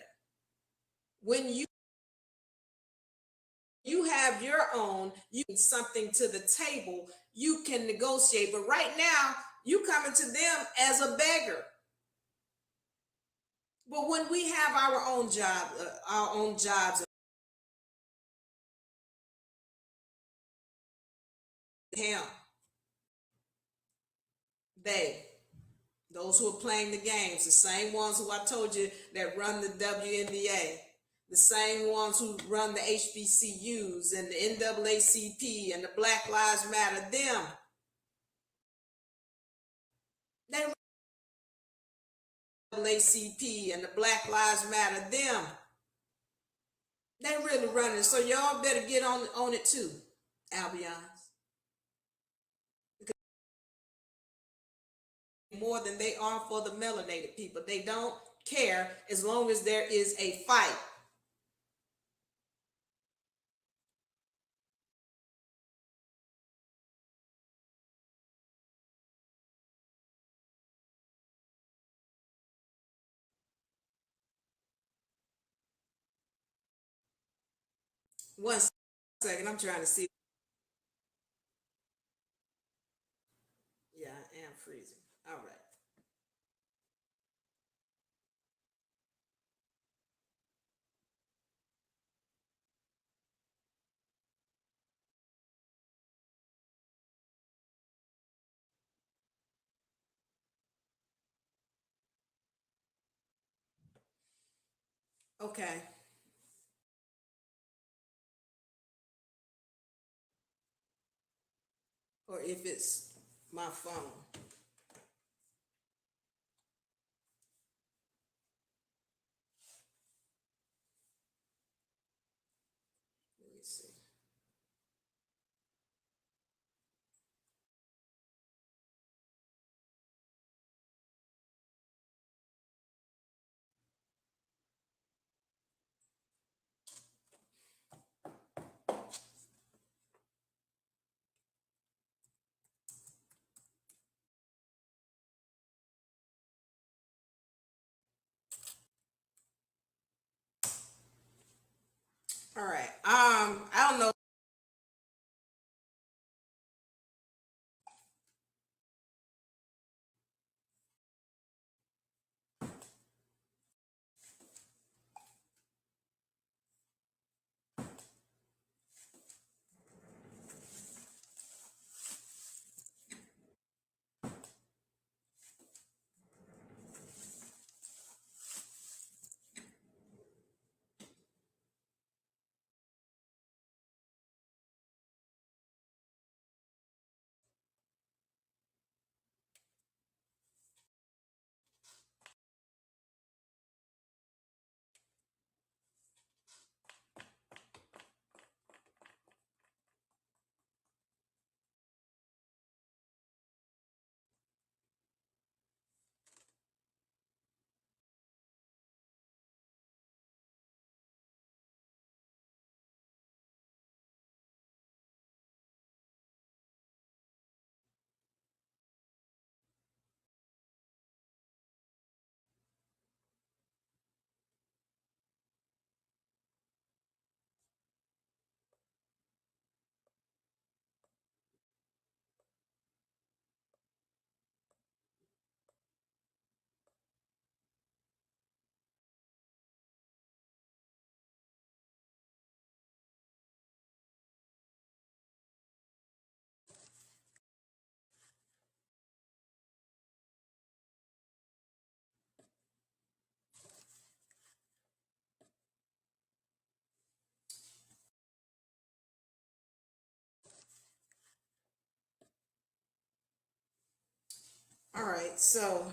When you have your own, you can something to the table, you can negotiate. But right now, you coming to them as a beggar. But when we have our own jobs, him, those who are playing the games, the same ones who I told you that run the WNBA, the same ones who run the HBCUs and the NAACP and the Black Lives Matter, them. They run the NAACP and the Black Lives Matter, them. They really running. So y'all better get on it too, Albions. More than they are for the melanated people. They don't care as long as there is a fight. One second, I'm trying to see. Yeah, I am freezing. All right. Okay. Or if it's my phone. Let me see. All right. I don't know. All right. So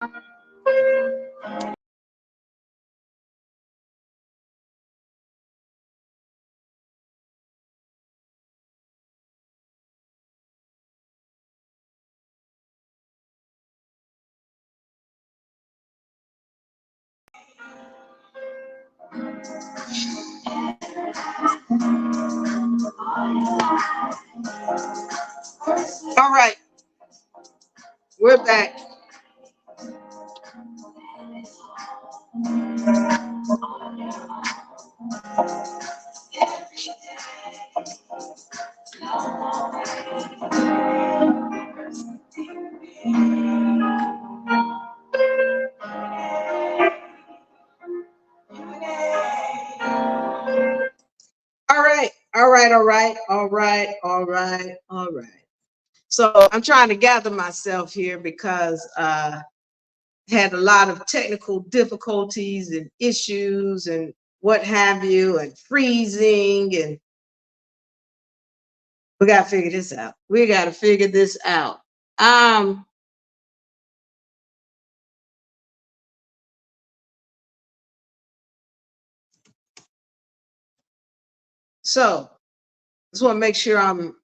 All right, we're back. All right. So I'm trying to gather myself here because had a lot of technical difficulties and issues and what have you, and freezing, and we got to figure this out. We got to figure this out. So just want to make sure I'm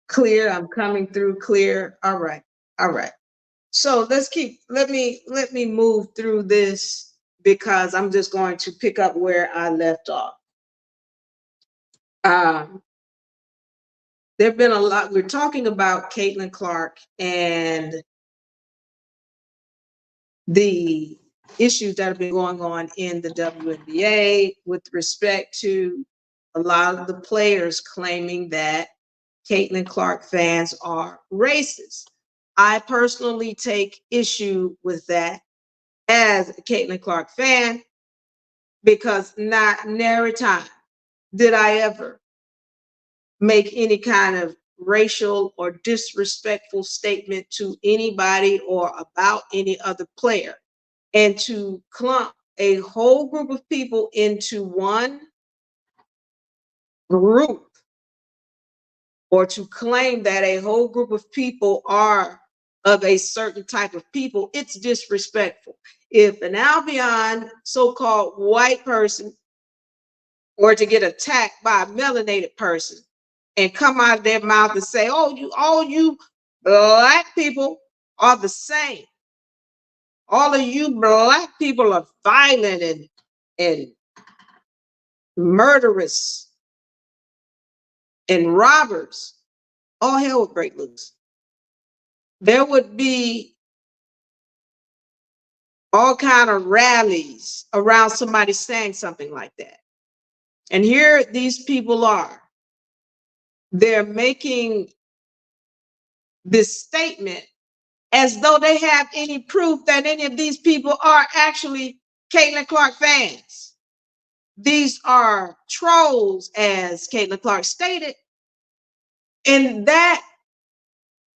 clear. I'm coming through clear. All right. So let me move through this because I'm just going to pick up where I left off. There've been a lot. We're talking about Caitlin Clark and the issues that have been going on in the WNBA with respect to a lot of the players claiming that Caitlin Clark fans are racist. I personally take issue with that as a Caitlin Clark fan because not nary time did I ever make any kind of racial or disrespectful statement to anybody or about any other player. And to clump a whole group of people into one group, or to claim that a whole group of people are of a certain type of people, it's disrespectful. If an Albion so-called white person were to get attacked by a melanated person and come out of their mouth and say, oh, all you black people are the same. All of you black people are violent and murderous and robbers, all hell would break loose. There would be all kind of rallies around somebody saying something like that. And here these people are. They're making this statement as though they have any proof that any of these people are actually Caitlin Clark fans. These are trolls, as Caitlin Clark stated, and that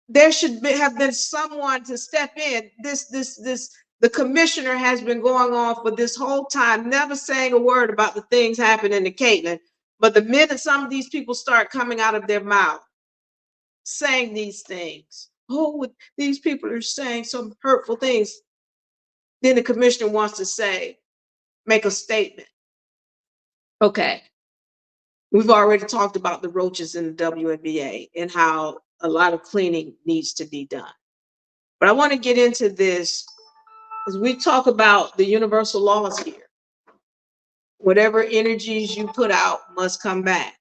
there should have been someone to step in. The commissioner has been going on for this whole time, never saying a word about the things happening to Caitlin. But the minute some of these people start coming out of their mouth, saying these things, oh, these people are saying some hurtful things, then the commissioner wants to make a statement. Okay. We've already talked about the roaches in the WNBA and how a lot of cleaning needs to be done. But I want to get into this as we talk about the universal laws here. Whatever energies you put out must come back.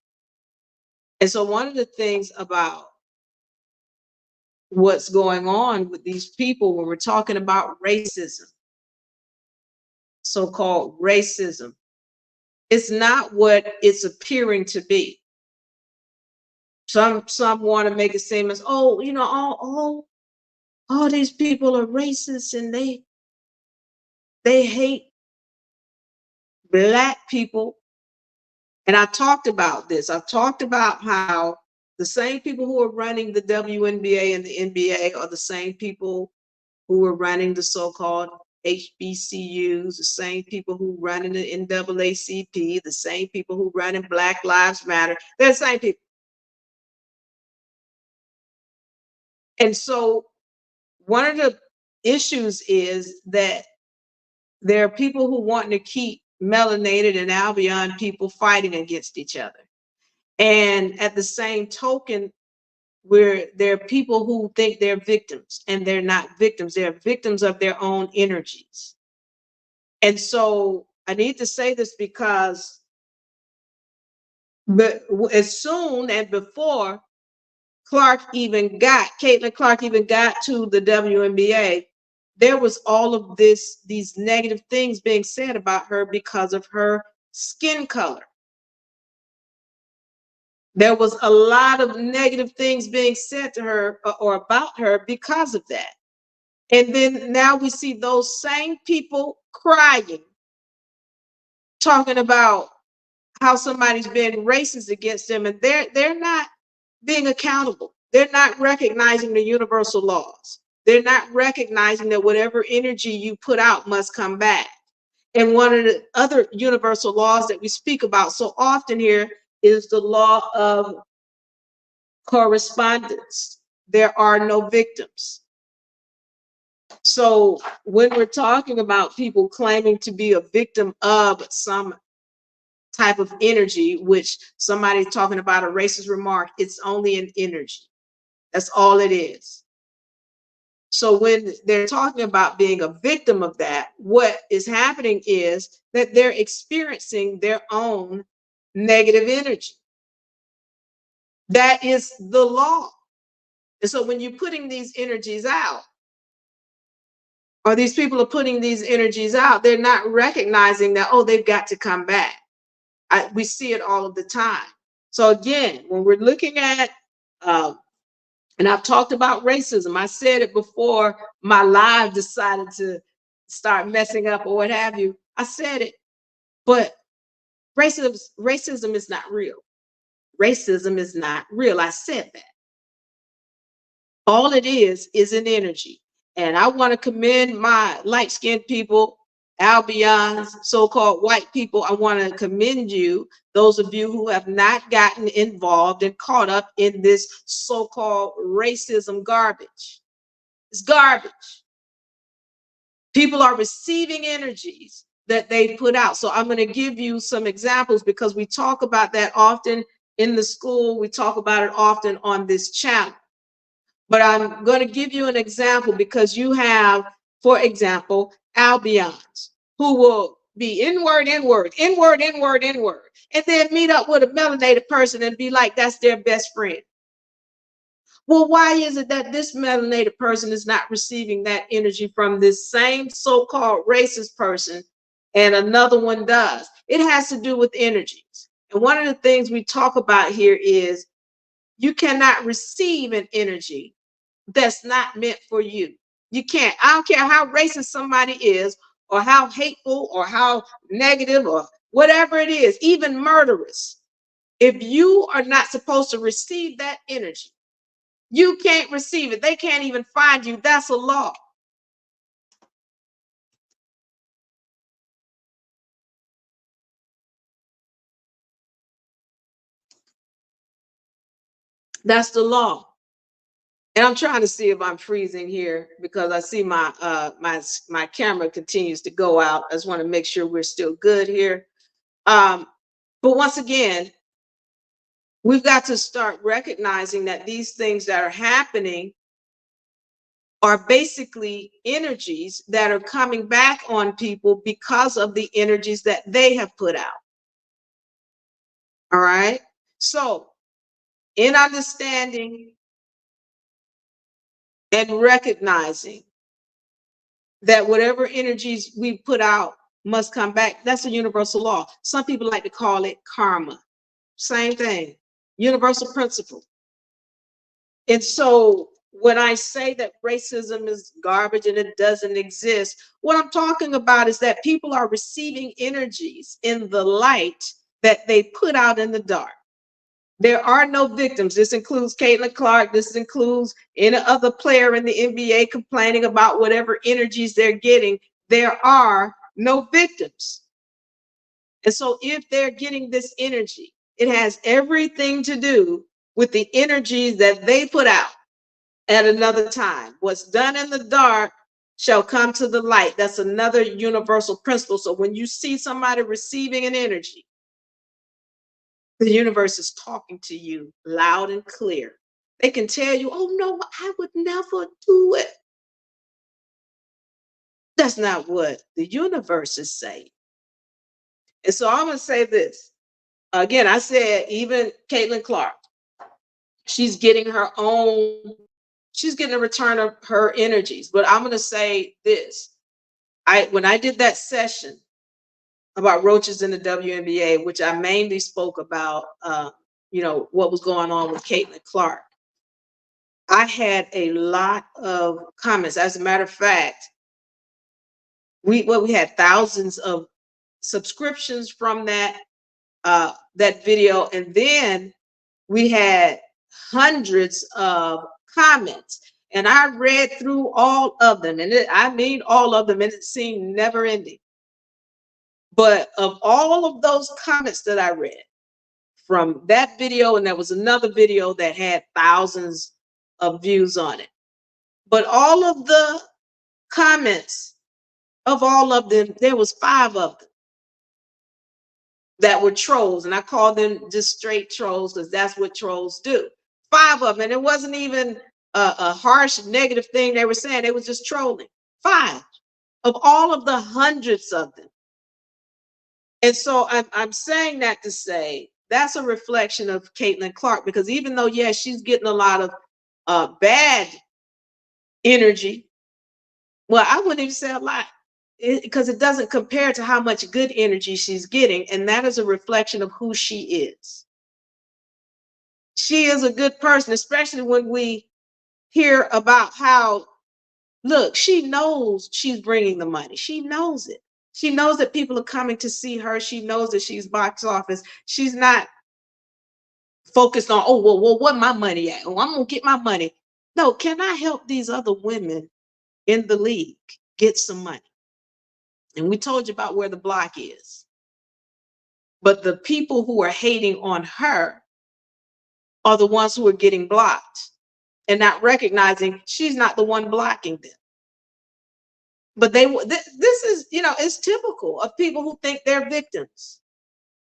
And so one of the things about what's going on with these people when we're talking about racism, so-called racism, it's not what it's appearing to be. Some want to make it seem as, oh, you know, all these people are racist and they hate black people. And I talked about this. I've talked about how the same people who are running the WNBA and the NBA are the same people who are running the so-called HBCUs, the same people who run in the NAACP, the same people who run in Black Lives Matter. They're the same people. And so one of the issues is that there are people who want to keep melanated and albion people fighting against each other. And at the same token, where there are people who think they're victims, and they're not victims. They're victims of their own energies. And so I need to say this because as soon and before Caitlin Clark even got to the WNBA, there was all of these negative things being said about her because of her skin color. There was a lot of negative things being said to her or about her because of that. And then now we see those same people crying, talking about how somebody's been racist against them, and they're not being accountable. They're not recognizing the universal laws. They're not recognizing that whatever energy you put out must come back. And one of the other universal laws that we speak about so often here is the law of correspondence. There are no victims. So when we're talking about people claiming to be a victim of some type of energy, which somebody's talking about a racist remark, it's only an energy. That's all it is. So when they're talking about being a victim of that, what is happening is that they're experiencing their own negative energy. That is the law. And so when you're putting these energies out, or these people are putting these energies out, they're not recognizing that, oh, they've got to come back. We see it all of the time. So again, when we're looking at, and I've talked about racism, I said it before my live decided to start messing up or what have you. I said it, but racism is not real. Racism is not real. I said that. All it is an energy. And I want to commend my light-skinned people, Albions, so-called white people. I want to commend you, those of you who have not gotten involved and caught up in this so-called racism garbage. It's garbage. People are receiving energies that they put out. So I'm going to give you some examples because we talk about that often in the school. We talk about it often on this channel. But I'm going to give you an example because you have, for example, Albions who will be inward, inward, inward, inward, inward, and then meet up with a melanated person and be like, that's their best friend. Well, why is it that this melanated person is not receiving that energy from this same so-called racist person and another one does? It has to do with energies. And one of the things we talk about here is you cannot receive an energy that's not meant for you. You can't. I don't care how racist somebody is or how hateful or how negative or whatever it is, even murderous. If you are not supposed to receive that energy, you can't receive it. They can't even find you. That's a law. That's the law. And I'm trying to see if I'm freezing here because I see my my camera continues to go out. I just want to make sure we're still good here. But once again, we've got to start recognizing that these things that are happening are basically energies that are coming back on people because of the energies that they have put out. All right. So in understanding and recognizing that whatever energies we put out must come back, that's a universal law. Some people like to call it karma. Same thing, universal principle. And so when I say that racism is garbage and it doesn't exist, what I'm talking about is that people are receiving energies in the light that they put out in the dark. There are no victims. This includes Caitlin Clark. This includes any other player in the NBA complaining about whatever energies they're getting. There are no victims. And so if they're getting this energy, it has everything to do with the energies that they put out at another time. What's done in the dark shall come to the light. That's another universal principle. So when you see somebody receiving an energy, the universe is talking to you loud and clear. They can tell you, oh no, I would never do it. That's not what the universe is saying. And so I'm going to say this. Again, I said, even Caitlin Clark, she's getting her own, she's getting a return of her energies. But I'm going to say this. When I did that session about roaches in the WNBA, which I mainly spoke about, what was going on with Caitlin Clark, I had a lot of comments. As a matter of fact, we had thousands of subscriptions from that video, and then we had hundreds of comments. And I read through all of them, and I mean all of them, and it seemed never ending. But of all of those comments that I read from that video, and there was another video that had thousands of views on it, but all of the comments of all of them, there was 5 of them that were trolls, and I call them just straight trolls because that's what trolls do. 5 of them, and it wasn't even a harsh negative thing they were saying. They was just trolling. 5 of all of the hundreds of them. And so I'm saying that to say that's a reflection of Caitlin Clark, because even though, yeah, she's getting a lot of bad energy, well, I wouldn't even say a lot, because it doesn't compare to how much good energy she's getting. And that is a reflection of who she is. She is a good person, especially when we hear about how, look, she knows she's bringing the money. She knows it. She knows that people are coming to see her. She knows that she's box office. She's not focused on, oh, well, what my money at? Oh, I'm going to get my money. No, can I help these other women in the league get some money? And we told you about where the block is. But the people who are hating on her are the ones who are getting blocked and not recognizing she's not the one blocking them. But this is, it's typical of people who think they're victims.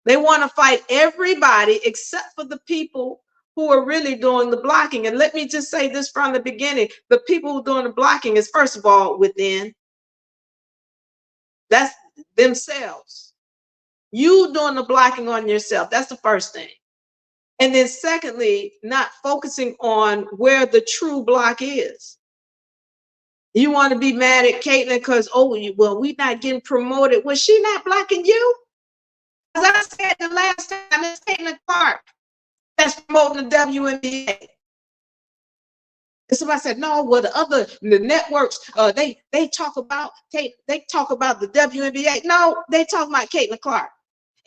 They want to fight everybody except for the people who are really doing the blocking. And let me just say this from the beginning. The people who are doing the blocking is, first of all, within. That's themselves. You doing the blocking on yourself. That's the first thing. And then secondly, not focusing on where the true block is. You want to be mad at Caitlin because, well, we're not getting promoted. Was she not blocking you? As I said the last time, it's Caitlin Clark that's promoting the WNBA. And somebody said, no, well, the networks, they talk about the WNBA. No, they talk about Caitlin Clark.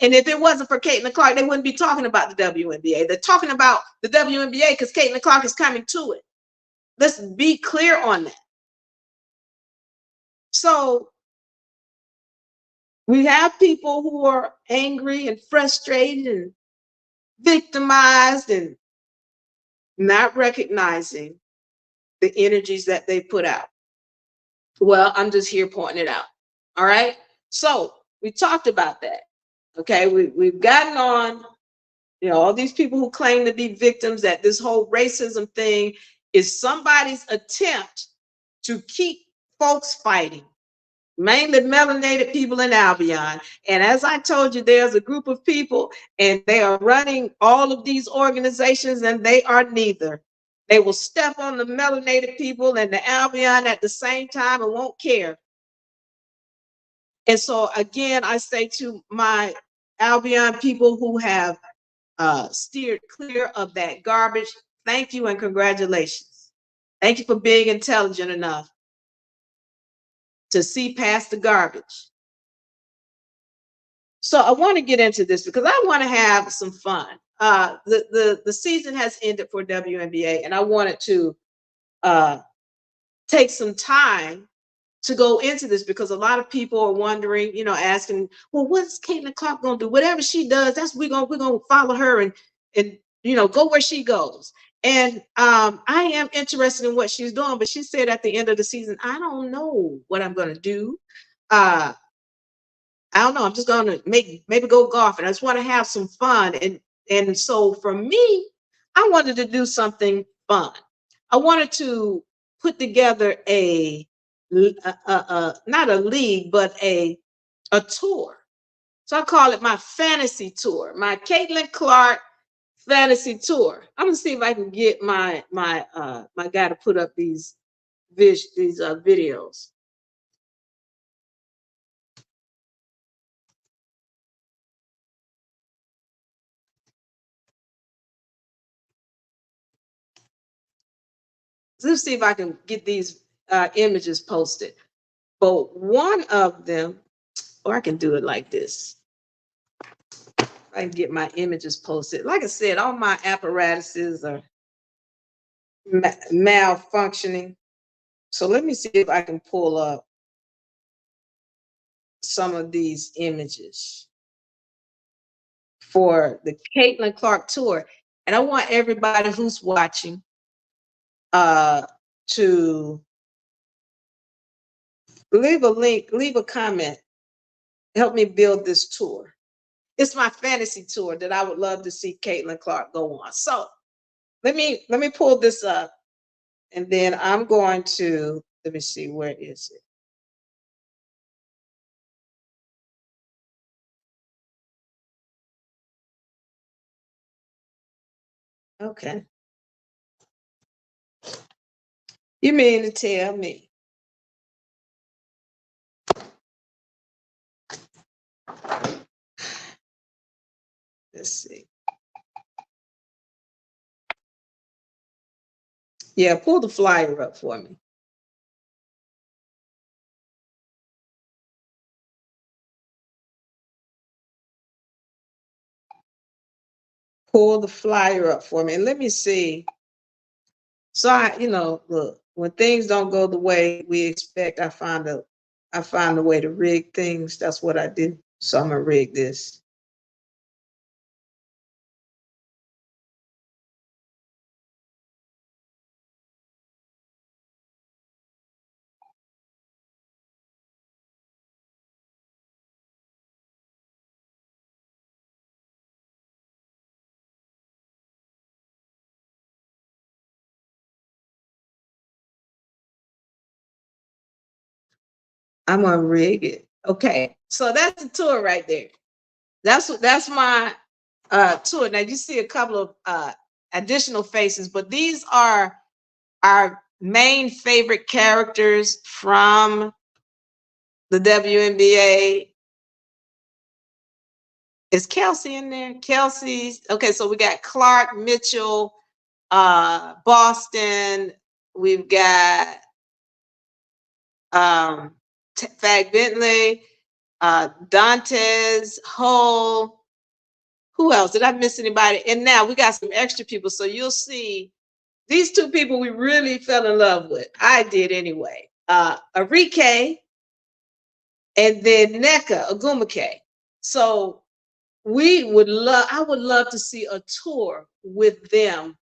And if it wasn't for Caitlin Clark, they wouldn't be talking about the WNBA. They're talking about the WNBA because Caitlin Clark is coming to it. Let's be clear on that. So we have people who are angry and frustrated and victimized and not recognizing the energies that they put out. Well, I'm just here pointing it out. All right. So we talked about that. Okay. We've gotten on, all these people who claim to be victims, that this whole racism thing is somebody's attempt to keep folks fighting, mainly melanated people in Albion. And as I told you, there's a group of people and they are running all of these organizations, and they are neither. They will step on the melanated people and the Albion at the same time and won't care. And so again, I say to my Albion people who have steered clear of that garbage, thank you and congratulations. Thank you for being intelligent enough to see past the garbage. So I want to get into this because I want to have some fun. The season has ended for WNBA, and I wanted to take some time to go into this because a lot of people are wondering, asking, well, what's Caitlin Clark gonna do? Whatever she does, we're gonna follow her and go where she goes. And I am interested in what she's doing, but she said at the end of the season, I don't know what I'm going to do. I don't know. I'm just going to maybe go golfing. I just want to have some fun. And so for me, I wanted to do something fun. I wanted to put together not a league, but a tour. So I call it my fantasy tour, my Caitlin Clark fantasy tour. I'm gonna see if I can get my guy to put up these videos. Let's see if I can get these images posted. But one of them, or I can do it like this. I can get my images posted. Like I said, all my apparatuses are malfunctioning. So let me see if I can pull up some of these images for the Caitlin Clark tour. And I want everybody who's watching to leave a link, leave a comment, help me build this tour. It's my fantasy tour that I would love to see Caitlin Clark go on. So let me pull this up, and then I'm going to, let me see, where is it? Okay. You mean to tell me? Let's see. Yeah, pull the flyer up for me. Pull the flyer up for me, and let me see. So look, when things don't go the way we expect, I find a way to rig things. That's what I do. So I'm gonna rig this. I'm gonna rig it. Okay, so that's the tour right there. That's my tour. Now you see a couple of additional faces, but these are our main favorite characters from the WNBA. Is Kelsey in there? Kelsey's okay. So we got Clark, Mitchell, Boston. We've got Fag Bentley, Dantes, Hull. Who else? Did I miss anybody? And now we got some extra people. So you'll see these two people we really fell in love with. I did anyway. Arike and then Nneka Ogwumike. So I would love to see a tour with them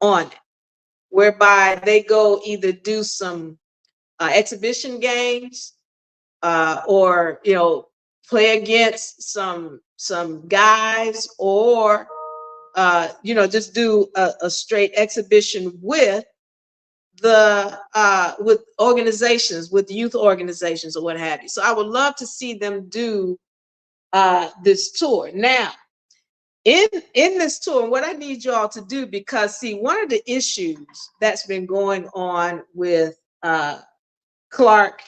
on it, whereby they go either do some exhibition games or play against some guys, or just do a straight exhibition with with organizations, with youth organizations or what have you. So I would love to see them do this tour. Now, in this tour, what I need y'all to do, because see, one of the issues that's been going on with Clark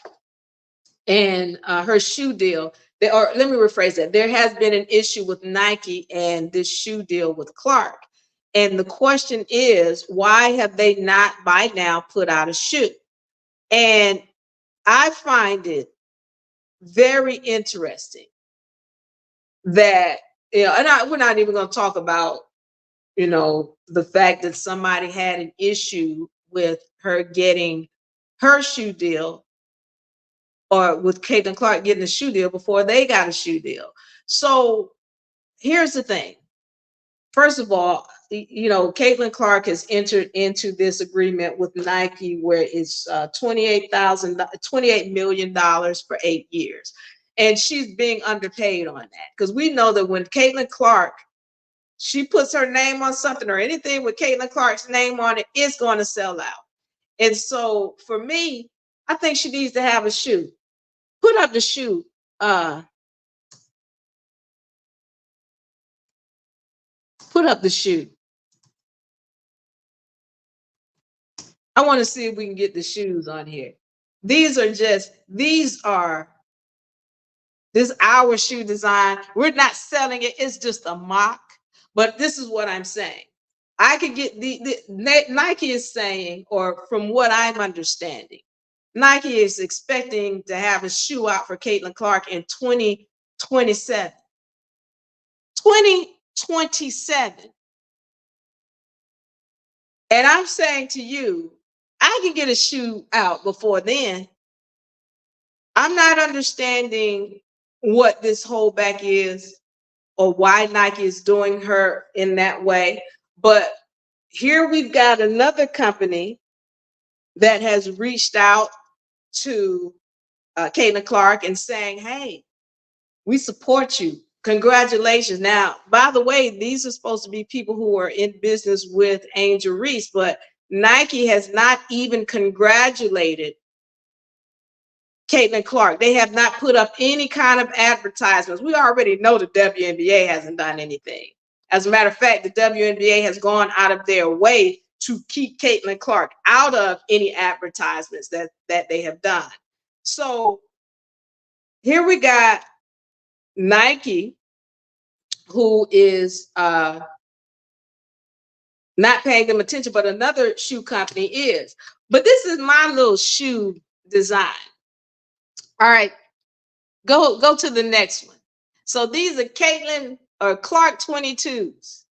and her shoe deal, or let me rephrase that, there has been an issue with Nike and this shoe deal with Clark. And the question is, why have they not by now put out a shoe? And I find it very interesting that, and we're not even going to talk about, the fact that somebody had an issue with her getting her shoe deal, or with Caitlin Clark getting a shoe deal before they got a shoe deal. So here's the thing. First of all, you know, Caitlin Clark has entered into this agreement with Nike where it's $28 million for 8 years. And she's being underpaid on that because we know that when Caitlin Clark, she puts her name on something or anything with Caitlin Clark's name on it, it's going to sell out. And so for me, I think she needs to have a shoe. Put up the shoe. Put up the shoe. I want to see if we can get the shoes on here. This is our shoe design. We're not selling it. It's just a mock. But this is what I'm saying. I could get Nike is saying, or from what I'm understanding, Nike is expecting to have a shoe out for Caitlin Clark in 2027. 2027. And I'm saying to you, I can get a shoe out before then. I'm not understanding what this holdback is or why Nike is doing her in that way. But here we've got another company that has reached out to Caitlin Clark and saying, hey, we support you. Congratulations. Now, by the way, these are supposed to be people who are in business with Angel Reese, but Nike has not even congratulated Caitlin Clark. They have not put up any kind of advertisements. We already know the WNBA hasn't done anything. As a matter of fact, the WNBA has gone out of their way to keep Caitlin Clark out of any advertisements that they have done. So here we got Nike, who is not paying them attention, but another shoe company is. But this is my little shoe design. All right, go to the next one. So these are Caitlin or Clark 22s.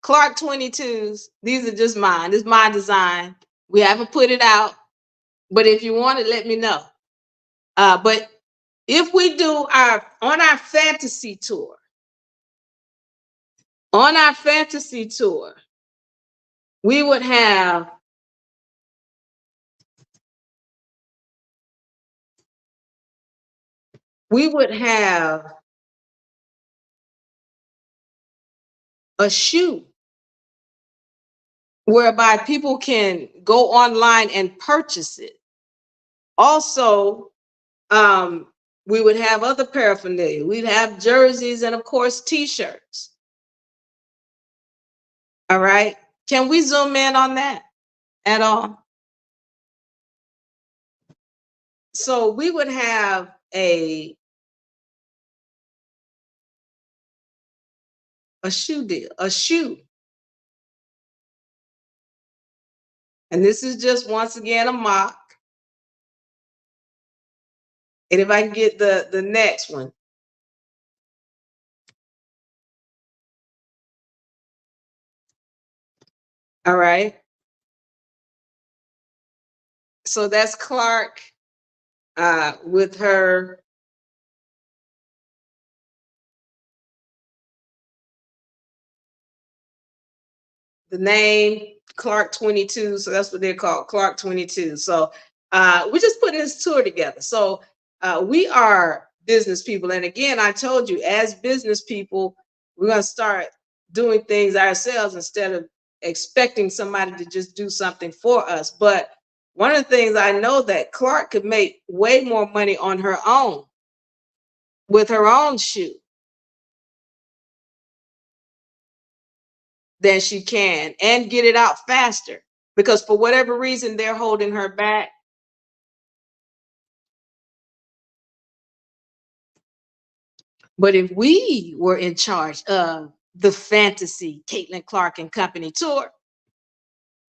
Clark 22s. These are just mine. This is my design. We haven't put it out, but if you want it, let me know. But if we do on our fantasy tour, we would have a shoe whereby people can go online and purchase it. Also, we would have other paraphernalia. We'd have jerseys and, of course, T-shirts. All right. Can we zoom in on that at all? So we would have a shoe deal, a shoe. And this is just, once again, a mock. And if I can get the next one. All right. So that's Clark with her the name Clark 22. So that's what they're called, Clark 22. So we're just putting this tour together. So we are business people. And again, I told you, as business people, we're going to start doing things ourselves instead of expecting somebody to just do something for us. But one of the things I know that Clark could make way more money on her own with her own shoe than she can, and get it out faster, because for whatever reason they're holding her back. But if we were in charge of the fantasy Caitlin Clark and Company tour,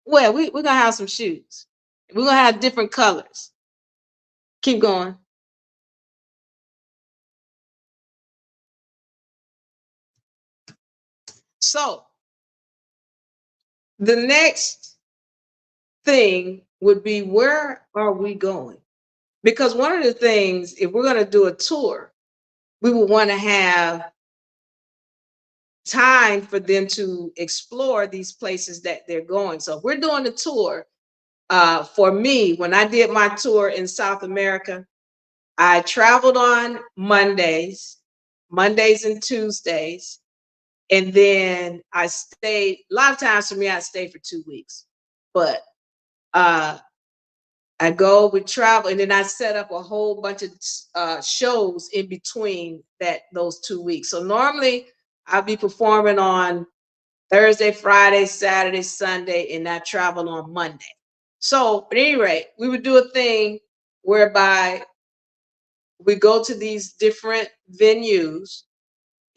well, we're gonna have some shoes. We're gonna have different colors. Keep going. So the next thing would be, where are we going? Because one of the things, if we're going to do a tour, we would want to have time for them to explore these places that they're going. So if we're doing a tour, for me, when I did my tour in South America, I traveled on Mondays and Tuesdays, and then I stayed. A lot of times for me, I stayed for 2 weeks, but uh, we travel, and then I set up a whole bunch of shows in between those 2 weeks. So normally I'll be performing on Thursday, Friday, Saturday, Sunday, and I travel on Monday. So at any rate, we would do a thing whereby we go to these different venues,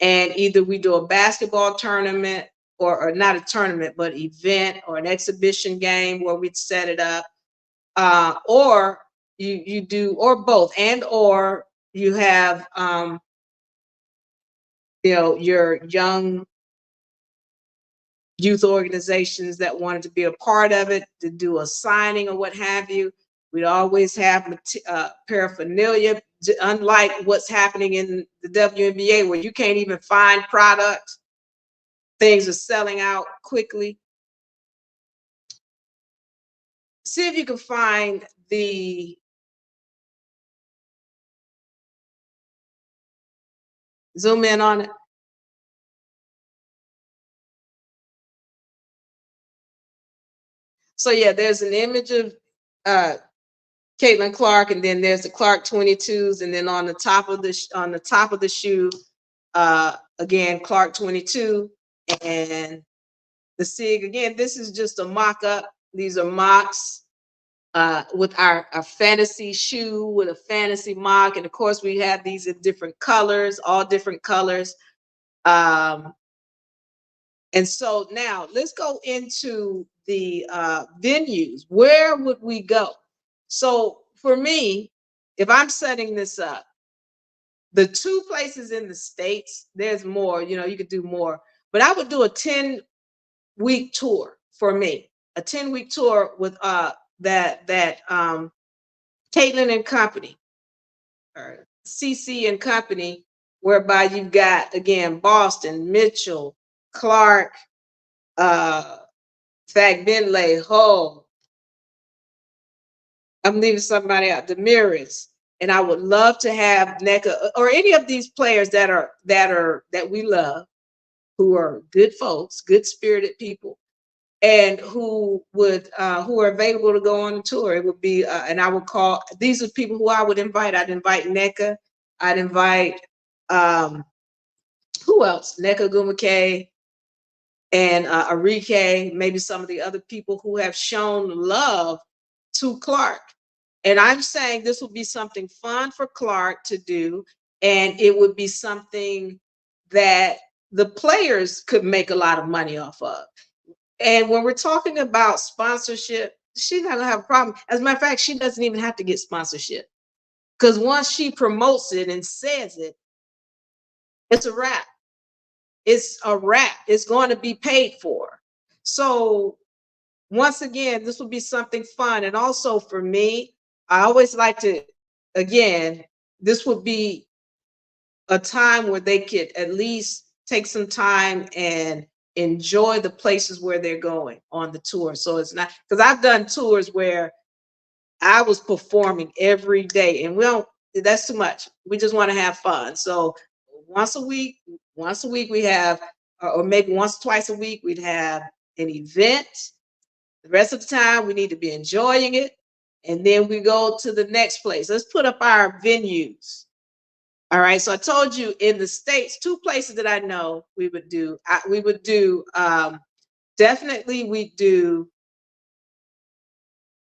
and either we do a basketball tournament, or not a tournament, but event or an exhibition game where we'd set it up, or you do, or both, and or you have your young youth organizations that wanted to be a part of it, to do a signing or what have you. We'd always have paraphernalia, unlike what's happening in the WNBA, where you can't even find products. Things are selling out quickly. See if you can find the zoom in on it. So yeah, there's an image of Caitlin Clark, and then there's the Clark 22s, and then on the top of the shoe, again Clark 22, and the SIG. Again, this is just a mock-up. These are mocks with our fantasy shoe with a fantasy mock, and of course we have these in different colors, all different colors. And so now let's go into the venues. Where would we go? So for me, if I'm setting this up, the 2 places in the States, there's more, you could do more, but I would do a 10-week tour for me, a 10-week tour with that Caitlin and Company, or CC and Company, whereby you've got, again, Boston, Mitchell, Clark, Fact Benlay, Hull. I'm leaving somebody out, Demiris. And I would love to have NECA or any of these players that we love, who are good folks, good spirited people, and who are available to go on the tour. It would be and I would call, these are people who I would invite. I'd invite NECA. I'd invite who else? NECA Gumake and Arike, maybe some of the other people who have shown love to Clark. And I'm saying this will be something fun for Clark to do, and it would be something that the players could make a lot of money off of. And when we're talking about sponsorship, she's not gonna have a problem. As a matter of fact, she doesn't even have to get sponsorship, because once she promotes it and says it, it's a wrap. It's a wrap. It's going to be paid for. So once again, this will be something fun. And also for me, I always like to, again, this would be a time where they could at least take some time and enjoy the places where they're going on the tour. So it's not, because I've done tours where I was performing every day, and that's too much. We just want to have fun. So once a week we have, or maybe once, twice a week, we'd have an event. The rest of the time, we need to be enjoying it. And then we go to the next place. Let's put up our venues. All right. So I told you in the States, 2 places that I know we would do. Definitely we do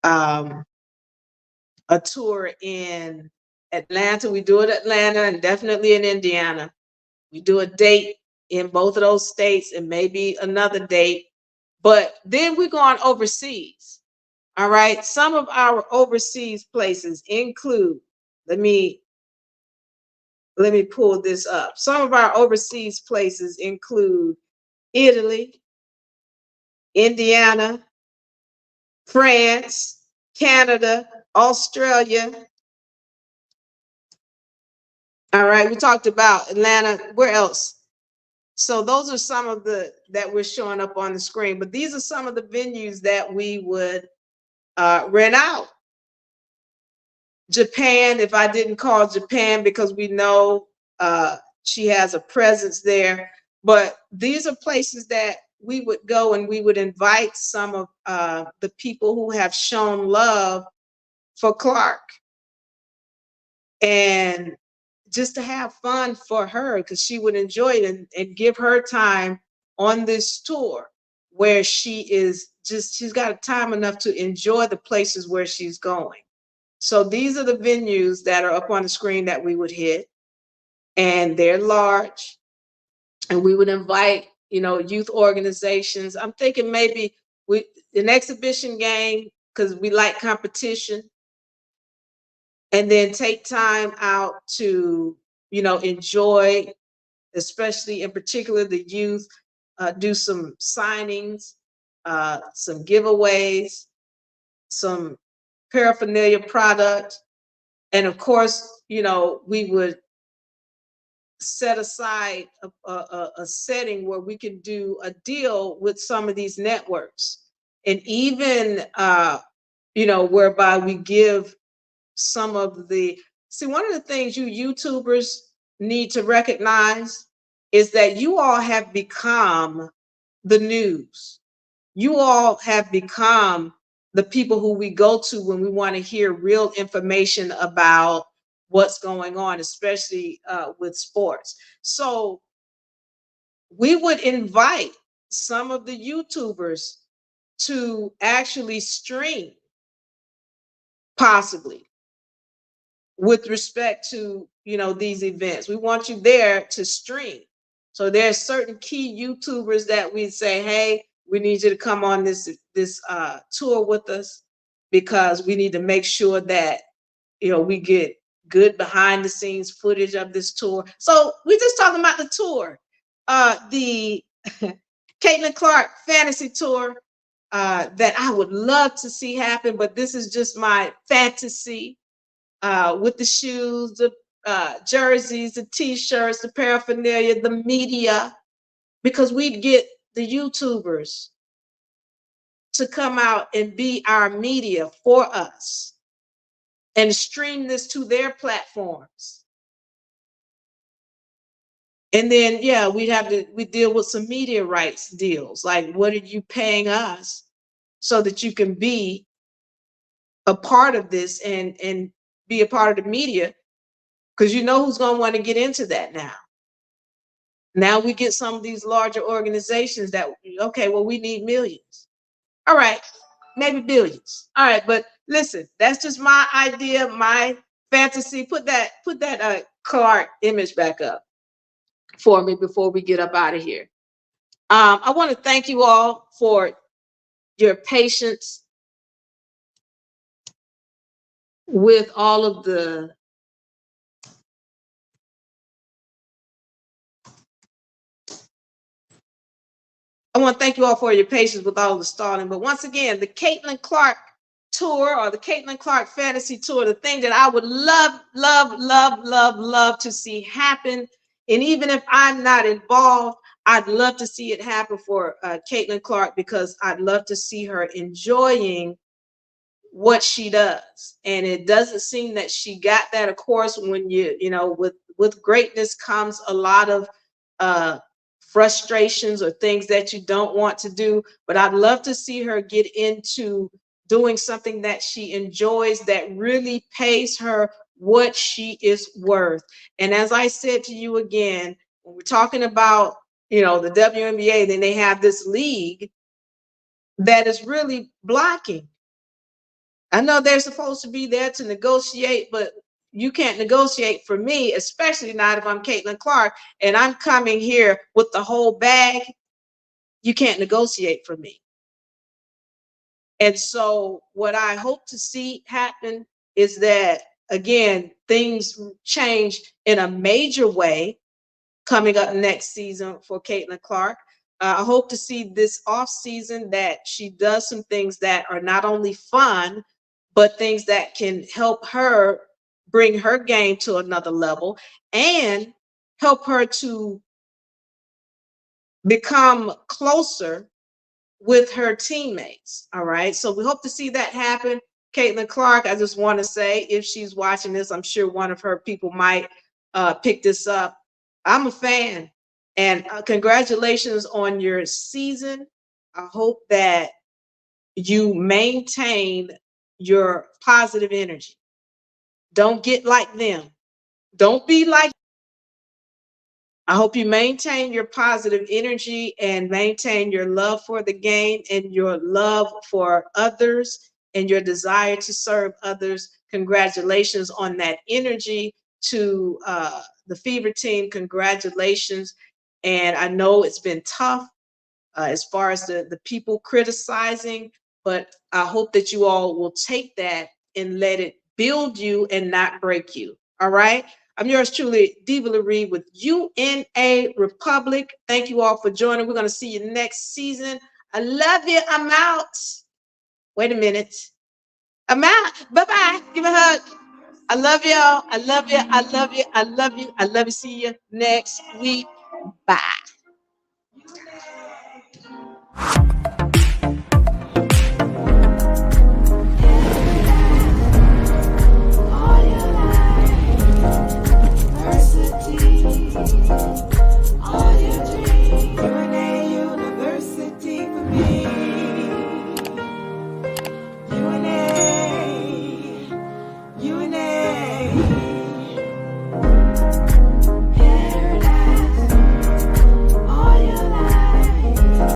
a tour in Atlanta. We do it in Atlanta, and definitely in Indiana. We do a date in both of those states, and maybe another date. But then we're going overseas. All right. Some of our overseas places include, let me pull this up. Some of our overseas places include Italy, Indiana, France, Canada, Australia. All right. We talked about Atlanta. Where else? So those are some of the that we're showing up on the screen, but these are some of the venues that we would rent out. Japan, if I didn't call Japan, because we know she has a presence there, but these are places that we would go and we would invite some of the people who have shown love for Clark, and just to have fun for her, because she would enjoy it, and give her time on this tour where she's got time enough to enjoy the places where she's going. So these are the venues that are up on the screen that we would hit, and they're large, and we would invite, youth organizations. I'm thinking maybe an exhibition game, because we like competition, and then take time out to, enjoy, especially in particular the youth, do some signings, some giveaways, some paraphernalia product. And of course, we would set aside a setting where we can do a deal with some of these networks. And even, whereby we give some of one of the things you YouTubers need to recognize is that you all have become the news. You all have become the people who we go to when we want to hear real information about what's going on, especially with sports. So we would invite some of the YouTubers to actually stream, possibly, with respect to these events. We want you there to stream. So there's certain key YouTubers that we say, hey, we need you to come on this tour with us, because we need to make sure that we get good behind the scenes footage of this tour. So we're just talking about the tour, the Caitlin Clark Fantasy Tour, that I would love to see happen, but this is just my fantasy. With the shoes, the jerseys, the t-shirts, the paraphernalia, the media, because we'd get the YouTubers to come out and be our media for us and stream this to their platforms. And then, yeah, we deal with some media rights deals. Like, what are you paying us so that you can be a part of this and be a part of the media? Because who's going to want to get into that now. Now we get some of these larger organizations that, okay, well, we need millions. All right, maybe billions. All right, but listen, that's just my idea, my fantasy. Put that Clark image back up for me before we get up out of here. I want to thank you all for your patience with all of the I want to thank you all for your patience with all the stalling. But once again, the Caitlin Clark tour, or the Caitlin Clark Fantasy Tour, the thing that I would love, love, love, love, love to see happen. And even if I'm not involved, I'd love to see it happen for Caitlin Clark, because I'd love to see her enjoying what she does. And it doesn't seem that she got that. Of course, when with greatness comes a lot of frustrations or things that you don't want to do. But I'd love to see her get into doing something that she enjoys, that really pays her what she is worth. And as I said to you again, when we're talking about the WNBA, then they have this league that is really blocking. I know they're supposed to be there to negotiate, but you can't negotiate for me, especially not if I'm Caitlin Clark and I'm coming here with the whole bag. You can't negotiate for me. And so what I hope to see happen is that, again, things change in a major way coming up next season for Caitlin Clark. I hope to see this off season that she does some things that are not only fun, but things that can help her bring her game to another level and help her to become closer with her teammates. All right. So we hope to see that happen. Caitlin Clark, I just want to say, if she's watching this, I'm sure one of her people might pick this up. I'm a fan, and congratulations on your season. I hope that you maintain your positive energy. Don't get like them. Don't be like. I hope you maintain your positive energy and maintain your love for the game and your love for others and your desire to serve others. Congratulations on that energy to the Fever team. Congratulations. And I know it's been tough as far as the people criticizing, but I hope that you all will take that and let it build you and not break you. All right. I'm yours truly, Diva Lyri with UNARepublic. Thank you all for joining. We're going to see you next season. I love you. I'm out. Wait a minute. I'm out. Bye-bye. Give a hug. I love y'all. I love you. I love you. I love you. I love you. See you next week. Bye.